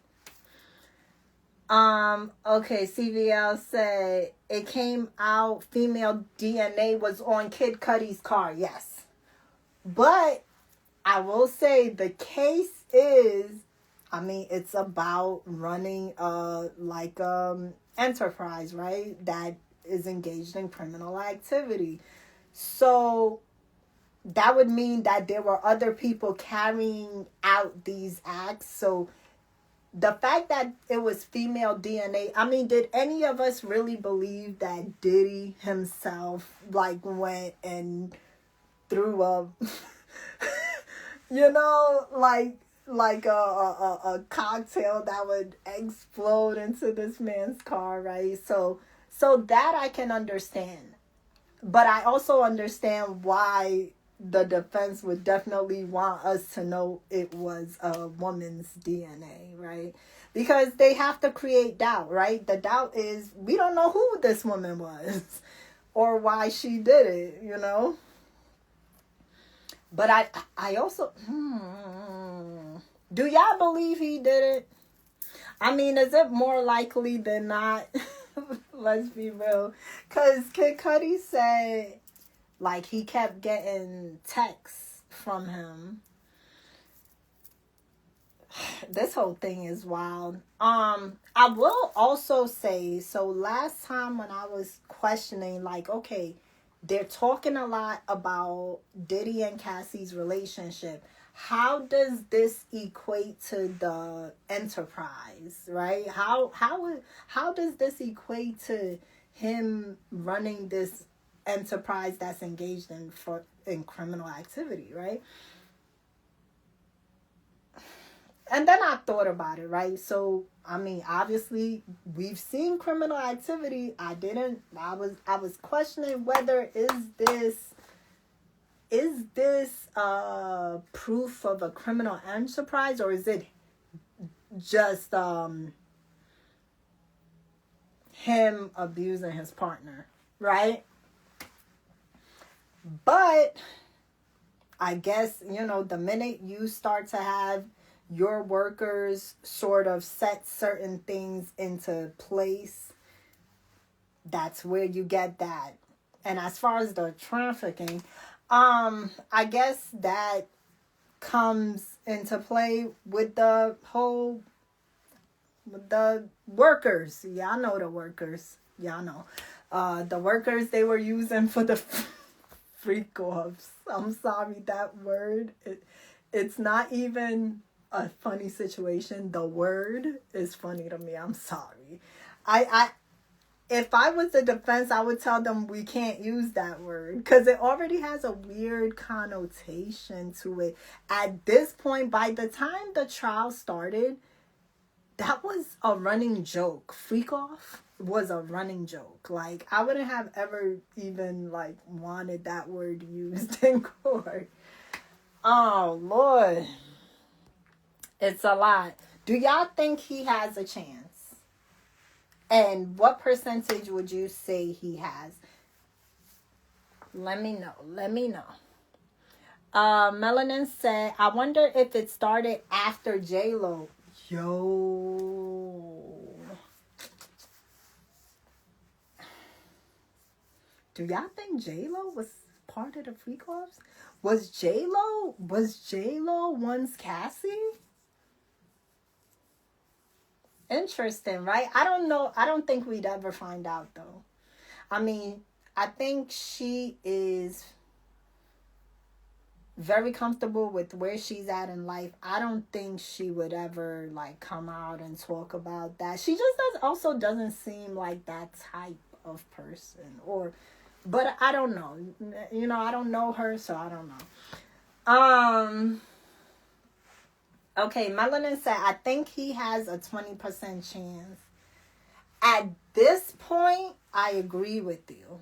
Okay, CVL said it came out female DNA was on Kid Cudi's car. Yes. But I will say the case is, I mean, it's about running enterprise, right? That is engaged in criminal activity. So that would mean that there were other people carrying out these acts. So the fact that it was female DNA, I mean, did any of us really believe that Diddy himself, went and threw a, a cocktail that would explode into this man's car, right? So that I can understand. But I also understand why the defense would definitely want us to know it was a woman's DNA, right? Because they have to create doubt, right? The doubt is we don't know who this woman was or why she did it, But I also, do y'all believe he did it? I mean, is it more likely than not? Let's be real. Because Kid Cudi said, he kept getting texts from him. This whole thing is wild. I will also say, so last time when I was questioning, okay, they're talking a lot about Diddy and Cassie's relationship. How does this equate to the enterprise, right? How does this equate to him running this enterprise that's engaged in criminal activity, right? And then I thought about it, right? So, I mean, obviously, we've seen criminal activity. I was questioning whether is this proof of a criminal enterprise, or is it just him abusing his partner, right? But I guess, the minute you start to have your workers sort of set certain things into place, that's where you get that. And as far as the trafficking, I guess that comes into play with the workers. Y'all know the workers. Y'all know. The workers they were using for the freak-offs. I'm sorry, that word, it's not even a funny situation. The word is funny to me. I'm sorry. If I was the defense, I would tell them we can't use that word because it already has a weird connotation to it. At this point, by the time the trial started, that was a running joke. Freak off was a running joke. I wouldn't have ever even wanted that word used in court. Oh, Lord. It's a lot. Do y'all think he has a chance? And what percentage would you say he has? Let me know. Melanin said, I wonder if it started after J-Lo. Yo. Do y'all think J-Lo was part of the freak-offs? Was J-Lo once Cassie? Interesting, right? I don't know. I don't think we'd ever find out, though. I mean, I think she is very comfortable with where she's at in life. I don't think she would ever come out and talk about that. She just doesn't seem like that type of person. But I don't know. I don't know her, so I don't know. Okay, Melanin said, I think he has a 20% chance. At this point, I agree with you.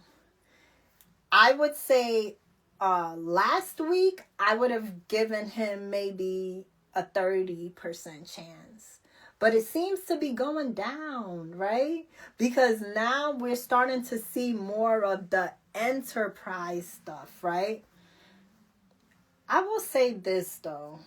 I would say last week, I would have given him maybe a 30% chance. But it seems to be going down, right? Because now we're starting to see more of the enterprise stuff, right? I will say this, though.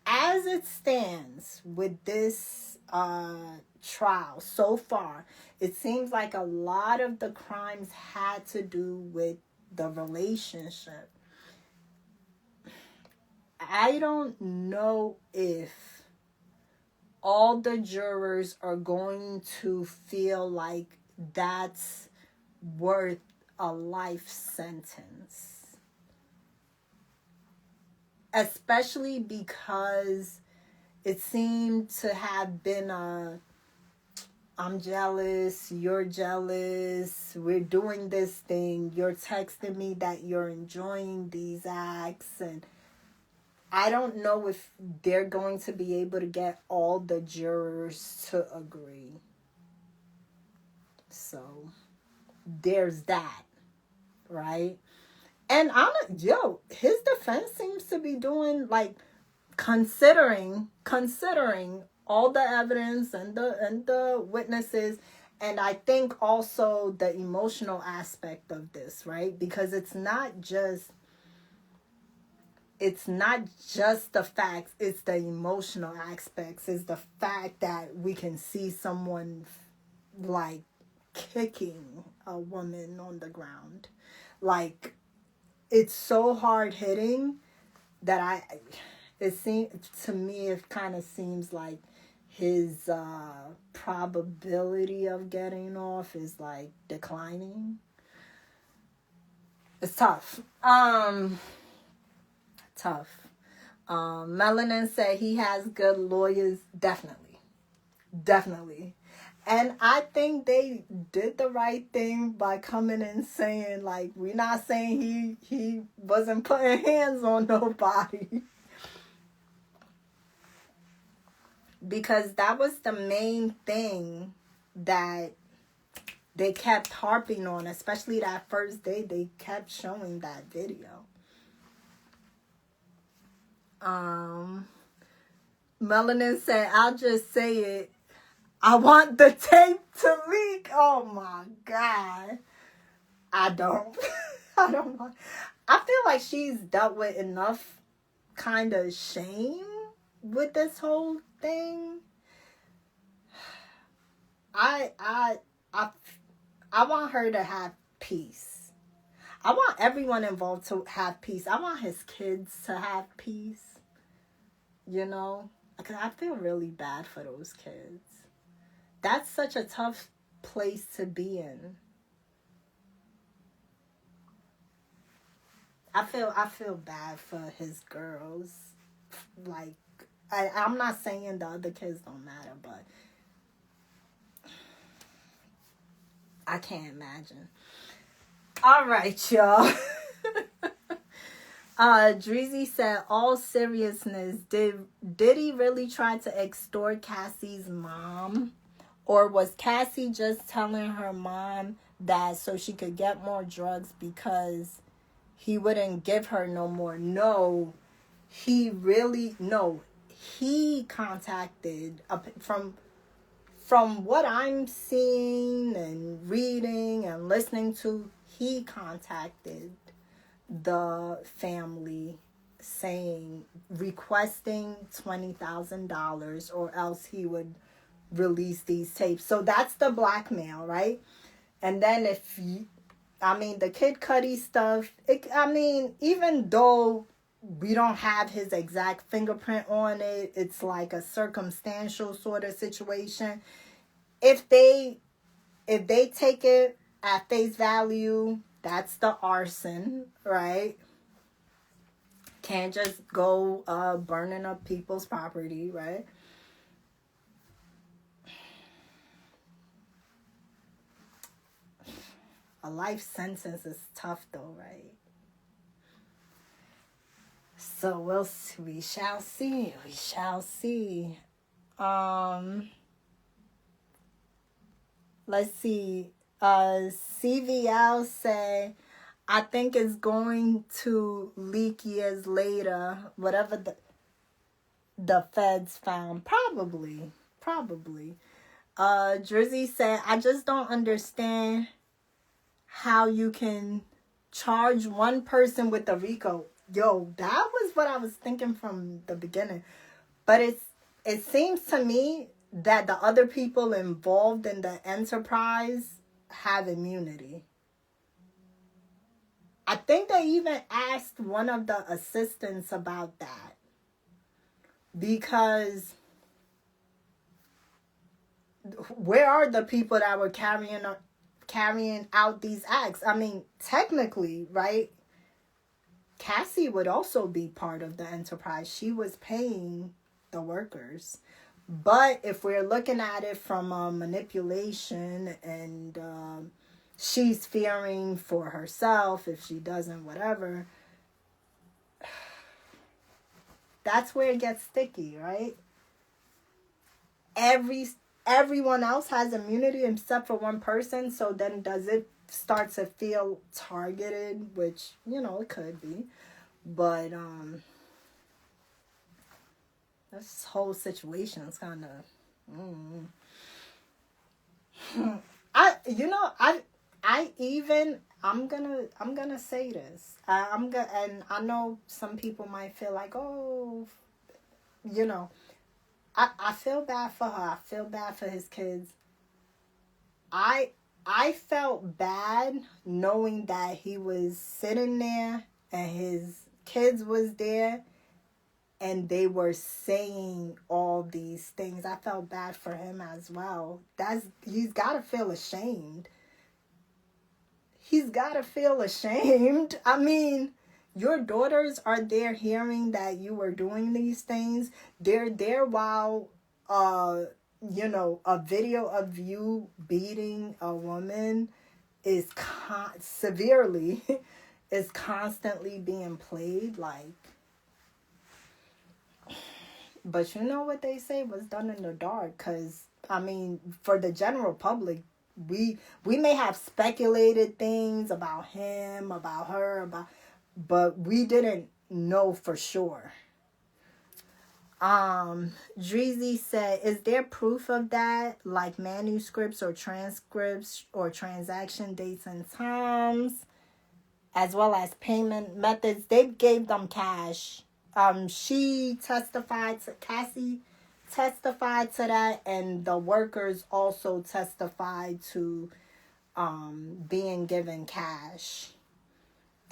As it stands with this trial so far, it seems like a lot of the crimes had to do with the relationship. I don't know if all the jurors are going to feel like that's worth a life sentence. Especially because it seemed to have been I'm jealous, you're jealous, we're doing this thing, you're texting me that you're enjoying these acts, and I don't know if they're going to be able to get all the jurors to agree. So, there's that, right? And his defense seems to be doing, like, considering all the evidence and the witnesses, and I think also the emotional aspect of this, right? Because it's not just the facts, it's the emotional aspects. It's the fact that we can see someone like kicking a woman on the ground. Like, it's so hard hitting that to me it kind of seems like his probability of getting off is like declining. It's tough. Tough. Melanin said he has good lawyers. Definitely. And I think they did the right thing by coming and saying, like, we're not saying he wasn't putting hands on nobody. Because that was the main thing that they kept harping on, especially that first day they kept showing that video. Melanin said, I'll just say it. I want the tape to leak. Oh my God. I don't. I don't want. I feel like she's dealt with enough kind of shame with this whole thing. I want her to have peace. I want everyone involved to have peace. I want his kids to have peace. You know? Because I feel really bad for those kids. That's such a tough place to be in. I feel bad for his girls. Like, I'm not saying the other kids don't matter, but I can't imagine. All right, y'all. Dreezy said, all seriousness, did he really try to extort Cassie's mom? Or was Cassie just telling her mom that so she could get more drugs because he wouldn't give her no more? No, he contacted, from what I'm seeing and reading and listening to, he contacted the family requesting $20,000 or else he would release these tapes. So that's the blackmail, right? And then the Kid Cudi stuff, even though we don't have his exact fingerprint on it, it's like a circumstantial sort of situation. If they take it at face value, that's the arson, right? Can't just go burning up people's property, right? A life sentence is tough though, right? So we shall see. We shall see. Let's see. CVL say, I think it's going to leak years later. the feds found. Probably. Drizzy said, I just don't understand how you can charge one person with a RICO. Yo, that was what I was thinking from the beginning. But it seems to me that the other people involved in the enterprise have immunity. I think they even asked one of the assistants about that. Because where are the people that were carrying out these acts? I mean, technically, right? Cassie would also be part of the enterprise. She was paying the workers. But if we're looking at it from a manipulation and she's fearing for herself if she doesn't, whatever, that's where it gets sticky, right? Everyone else has immunity except for one person, so then does it start to feel targeted? Which, it could be. But this whole situation is kind of I'm gonna say this. And I know some people might feel like, oh, I feel bad for her. I feel bad for his kids. I felt bad knowing that he was sitting there and his kids was there and they were saying all these things. I felt bad for him as well. He's got to feel ashamed. He's got to feel ashamed. I mean, your daughters are there hearing that you were doing these things. They're there while, a video of you beating a woman is severely is constantly being played. Like, but you know what they say was done in the dark. Because, I mean, for the general public, we may have speculated things about him, about her, but we didn't know for sure. Dreezy said, is there proof of that? Like manuscripts or transcripts or transaction dates and times, as well as payment methods? They gave them cash. Cassie testified to that, and the workers also testified to being given cash.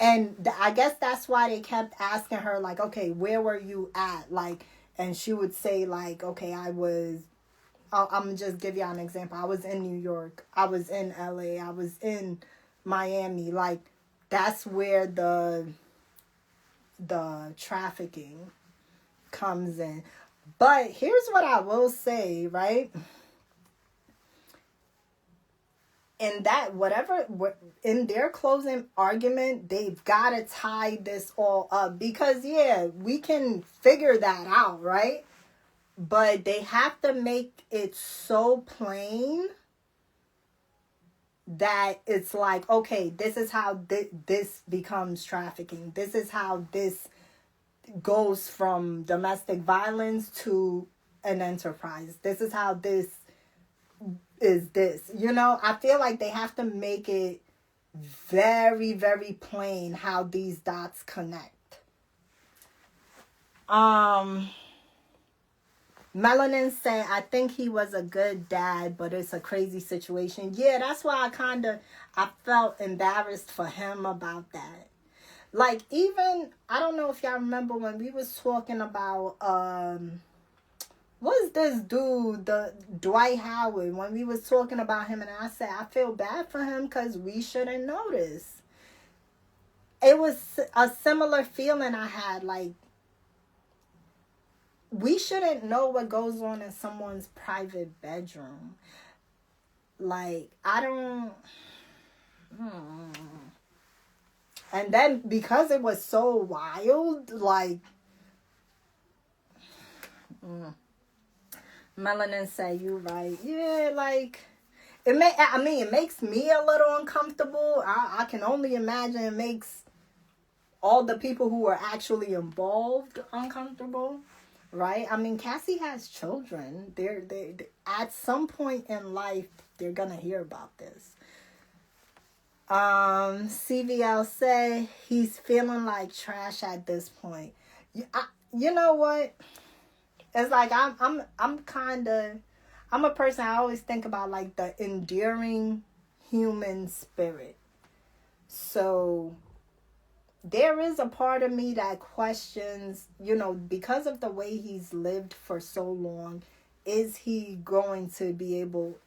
And I guess that's why they kept asking her, like, okay, where were you at? Like, and she would say, like, okay, I'm going to just give you an example. I was in New York. I was in LA. I was in Miami. Like, that's where the trafficking comes in. But here's what I will say, right? And that in their closing argument, they've got to tie this all up. Because, yeah, we can figure that out, right? But they have to make it so plain that it's like, okay, this is how this becomes trafficking. This is how this goes from domestic violence to an enterprise. This is how this is this. I feel like they have to make it very, very plain how these dots connect. Melanin said, I think he was a good dad, but it's a crazy situation. Yeah, that's why I felt embarrassed for him about that. Like, even, I don't know if y'all remember when we was talking about, what's this dude, the Dwight Howard, when we was talking about him, and I said, I feel bad for him because we shouldn't notice. It was a similar feeling I had, like, we shouldn't know what goes on in someone's private bedroom. Like, I don't... And then, because it was so wild, like... Melanin said, you right. Yeah, like... It makes me a little uncomfortable. I can only imagine it makes all the people who are actually involved uncomfortable. right? I mean, Cassie has children. They at some point in life, they're gonna hear about this. CVL say he's feeling like trash at this point. You know what? It's like I'm a person, I always think about like the enduring human spirit. So there is a part of me that questions, because of the way he's lived for so long, is he going to be able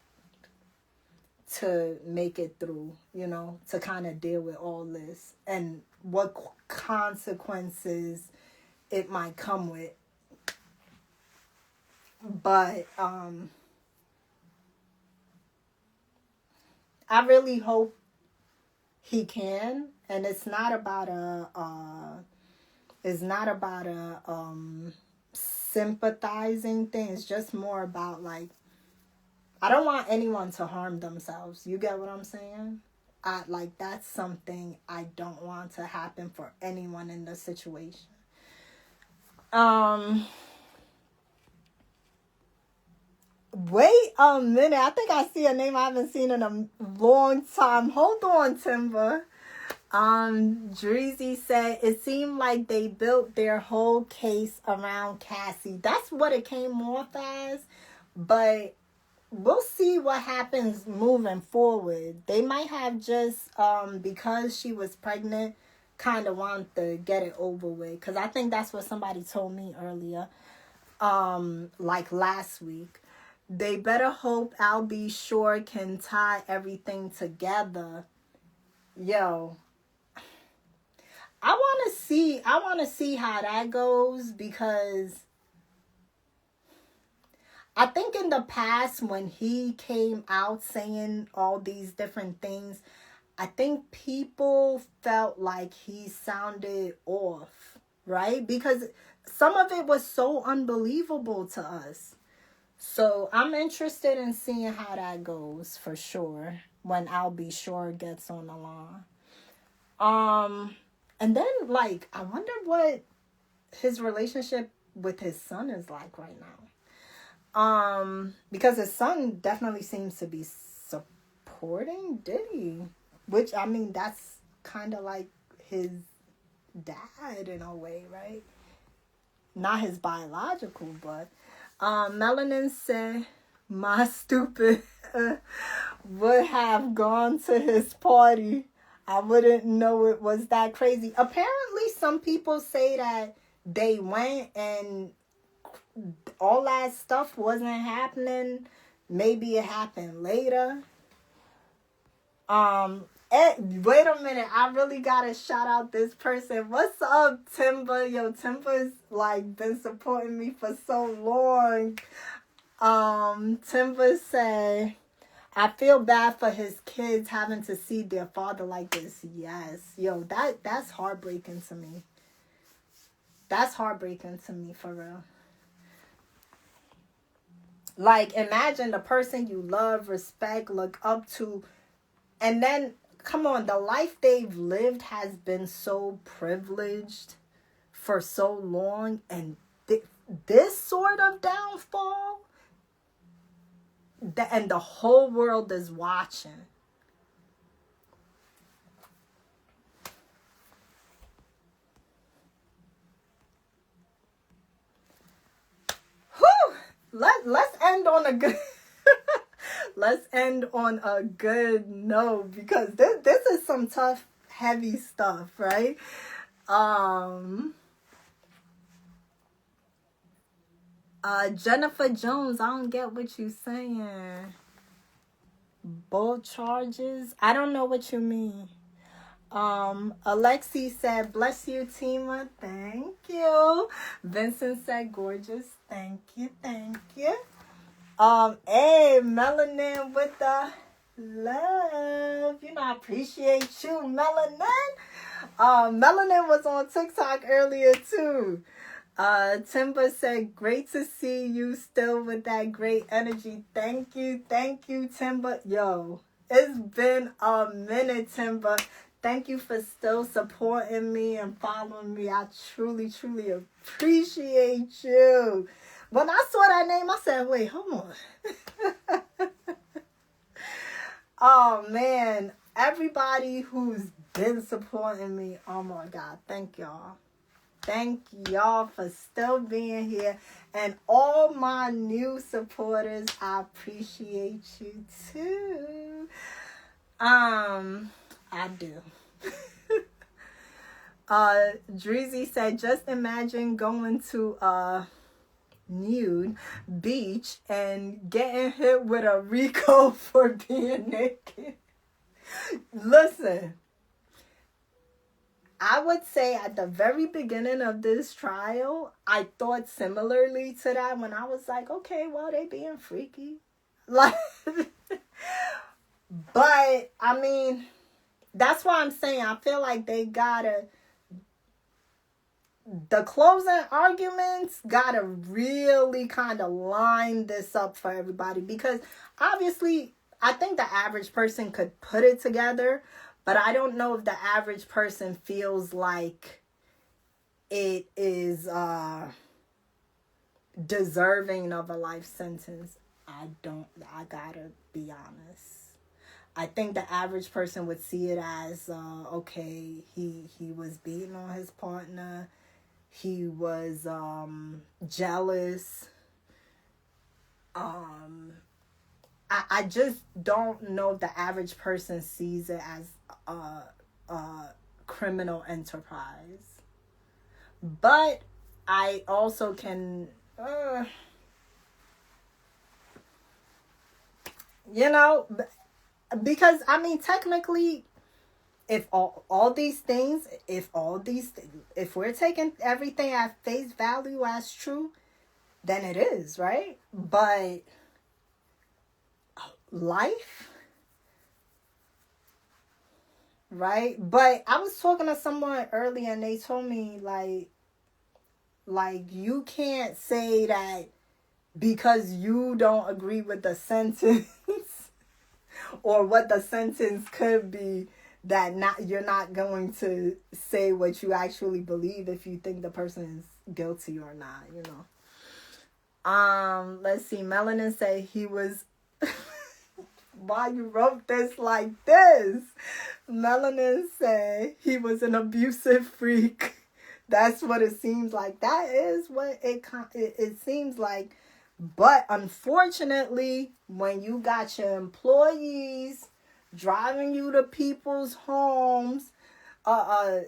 to make it through, to kind of deal with all this and what consequences it might come with. But I really hope he can, and it's not about a sympathizing thing. It's just more about like, I don't want anyone to harm themselves. You get what I'm saying? That's something I don't want to happen for anyone in the situation. Wait a minute. I think I see a name I haven't seen in a long time. Hold on, Timber. Dreezy said it seemed like they built their whole case around Cassie. That's what it came off as. But we'll see what happens moving forward. They might have just, because she was pregnant, kind of want to get it over with. Because I think that's what somebody told me earlier, like last week. They better hope I'll Be Sure can tie everything together. Yo, I want to see how that goes, because I think in the past when he came out saying all these different things, I think people felt like he sounded off, right? Because some of it was so unbelievable to us. So I'm interested in seeing how that goes for sure when I'll Be Sure gets on the line. And then like, I wonder what his relationship with his son is like right now. Because his son definitely seems to be supporting Diddy, which, I mean, that's kind of like his dad in a way, right? Not his biological, but Melanin said my stupid would have gone to his party. I wouldn't know it was that crazy. Apparently, some people say that they went and all that stuff wasn't happening. Maybe it happened later. Wait a minute. I really gotta shout out this person. What's up, Timber? Yo, Timber's like been supporting me for so long. Timber said, I feel bad for his kids having to see their father like this. Yes. Yo, that's heartbreaking to me. That's heartbreaking to me, for real. Like, imagine the person you love, respect, look up to, and then, come on, the life they've lived has been so privileged for so long, and this sort of downfall, and the whole world is watching. Whew! Let's end on a good let's end on a good note, because this is some tough, heavy stuff, right? Jennifer Jones, I don't get what you saying. Both charges? I don't know what you mean. Alexi said, bless you, Tima. Thank you. Vincent said, gorgeous. Thank you. Hey, Melanin with the love. I appreciate you, Melanin. Melanin was on TikTok earlier, too. Timber said, great to see you still with that great energy. Thank you, Timber. Yo, it's been a minute, Timber. Thank you for still supporting me and following me. I truly, truly appreciate you. When I saw that name, I said, wait, hold on. Oh, man. Everybody who's been supporting me, oh, my God. Thank y'all. Thank y'all for still being here. And all my new supporters, I appreciate you too. I do. Dreezy said, just imagine going to a nude beach and getting hit with a Rico for being naked. Listen, I would say at the very beginning of this trial, I thought similarly to that when I was like, okay, well, they being freaky. Like, but, I mean, that's why I'm saying I feel like they gotta, the closing arguments gotta really kind of line this up for everybody. Because obviously, I think the average person could put it together. But I don't know if the average person feels like it is deserving of a life sentence. I gotta be honest. I think the average person would see it as, okay, he was beating on his partner. He was jealous. I just don't know if the average person sees it as a criminal enterprise. But I also can, because, I mean, technically, if if we're taking everything at face value as true, then it is, right? But life, right? But I was talking to someone earlier and they told me like you can't say that because you don't agree with the sentence or what the sentence could be, that you're not going to say what you actually believe if you think the person is guilty or not, Let's see. Melanin said he was why you wrote this like this. Melanin said he was an abusive freak. That's what it seems like. That is what it seems like. But unfortunately, when you got your employees driving you to people's homes,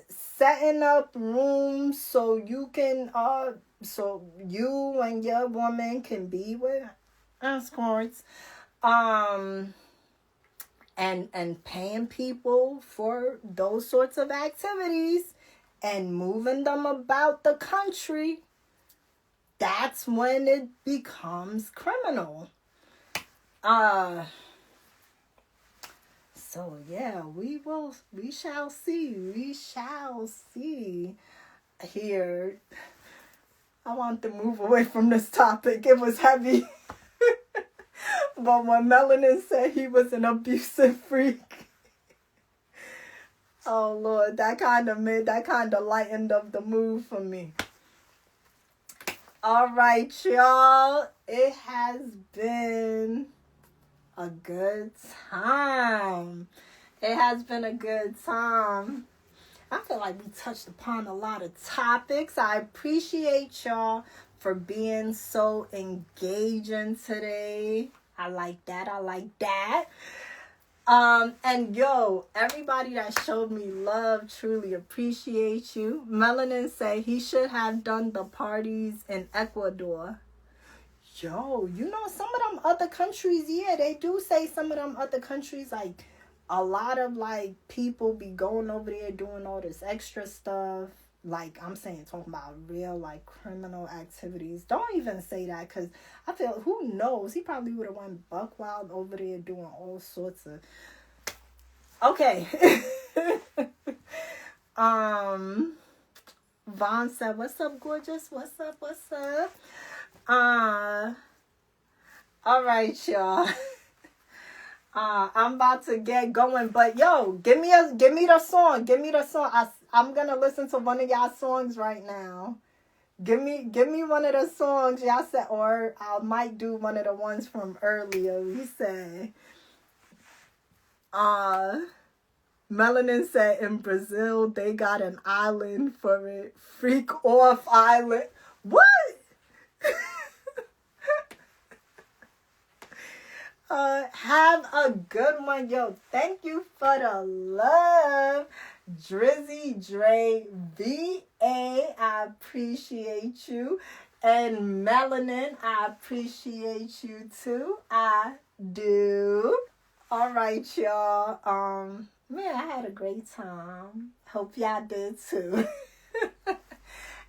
setting up rooms so you can so you and your woman can be with escorts, and paying people for those sorts of activities and moving them about the country, that's when it becomes criminal. So yeah, we shall see here. I want to move away from this topic. It was heavy. But when Melanin said he was an abusive freak, oh Lord, that kind of lightened up the mood for me. All right, y'all. It has been a good time. It has been a good time. I feel like we touched upon a lot of topics. I appreciate y'all for being so engaging today. I like that. And yo, everybody that showed me love, truly appreciate you. Melanin said he should have done the parties in Ecuador. Yo, some of them other countries, yeah, they do say some of them other countries, like, a lot of, like, people be going over there doing all this extra stuff. Like, I'm saying, talking about real, like, criminal activities. Don't even say that, because I feel, who knows? He probably would have went buck wild over there doing all sorts of... Okay. Vaughn said, what's up, gorgeous? What's up? All right, y'all. I'm about to get going, but yo, give me the song. Give me the song. I'm gonna listen to one of y'all songs right now. Give me one of the songs y'all said, or I might do one of the ones from earlier. We said, Melanin said in Brazil they got an island for it. Freak off island. What? Have a good one, yo. Thank you for the love, Drizzy Dre VA. I appreciate you, and Melanin, I appreciate you too. I do. All right, y'all. Man, I had a great time. Hope y'all did too.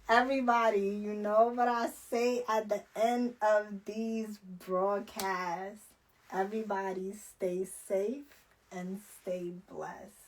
Everybody, you know what I say at the end of these broadcasts. Everybody stay safe and stay blessed.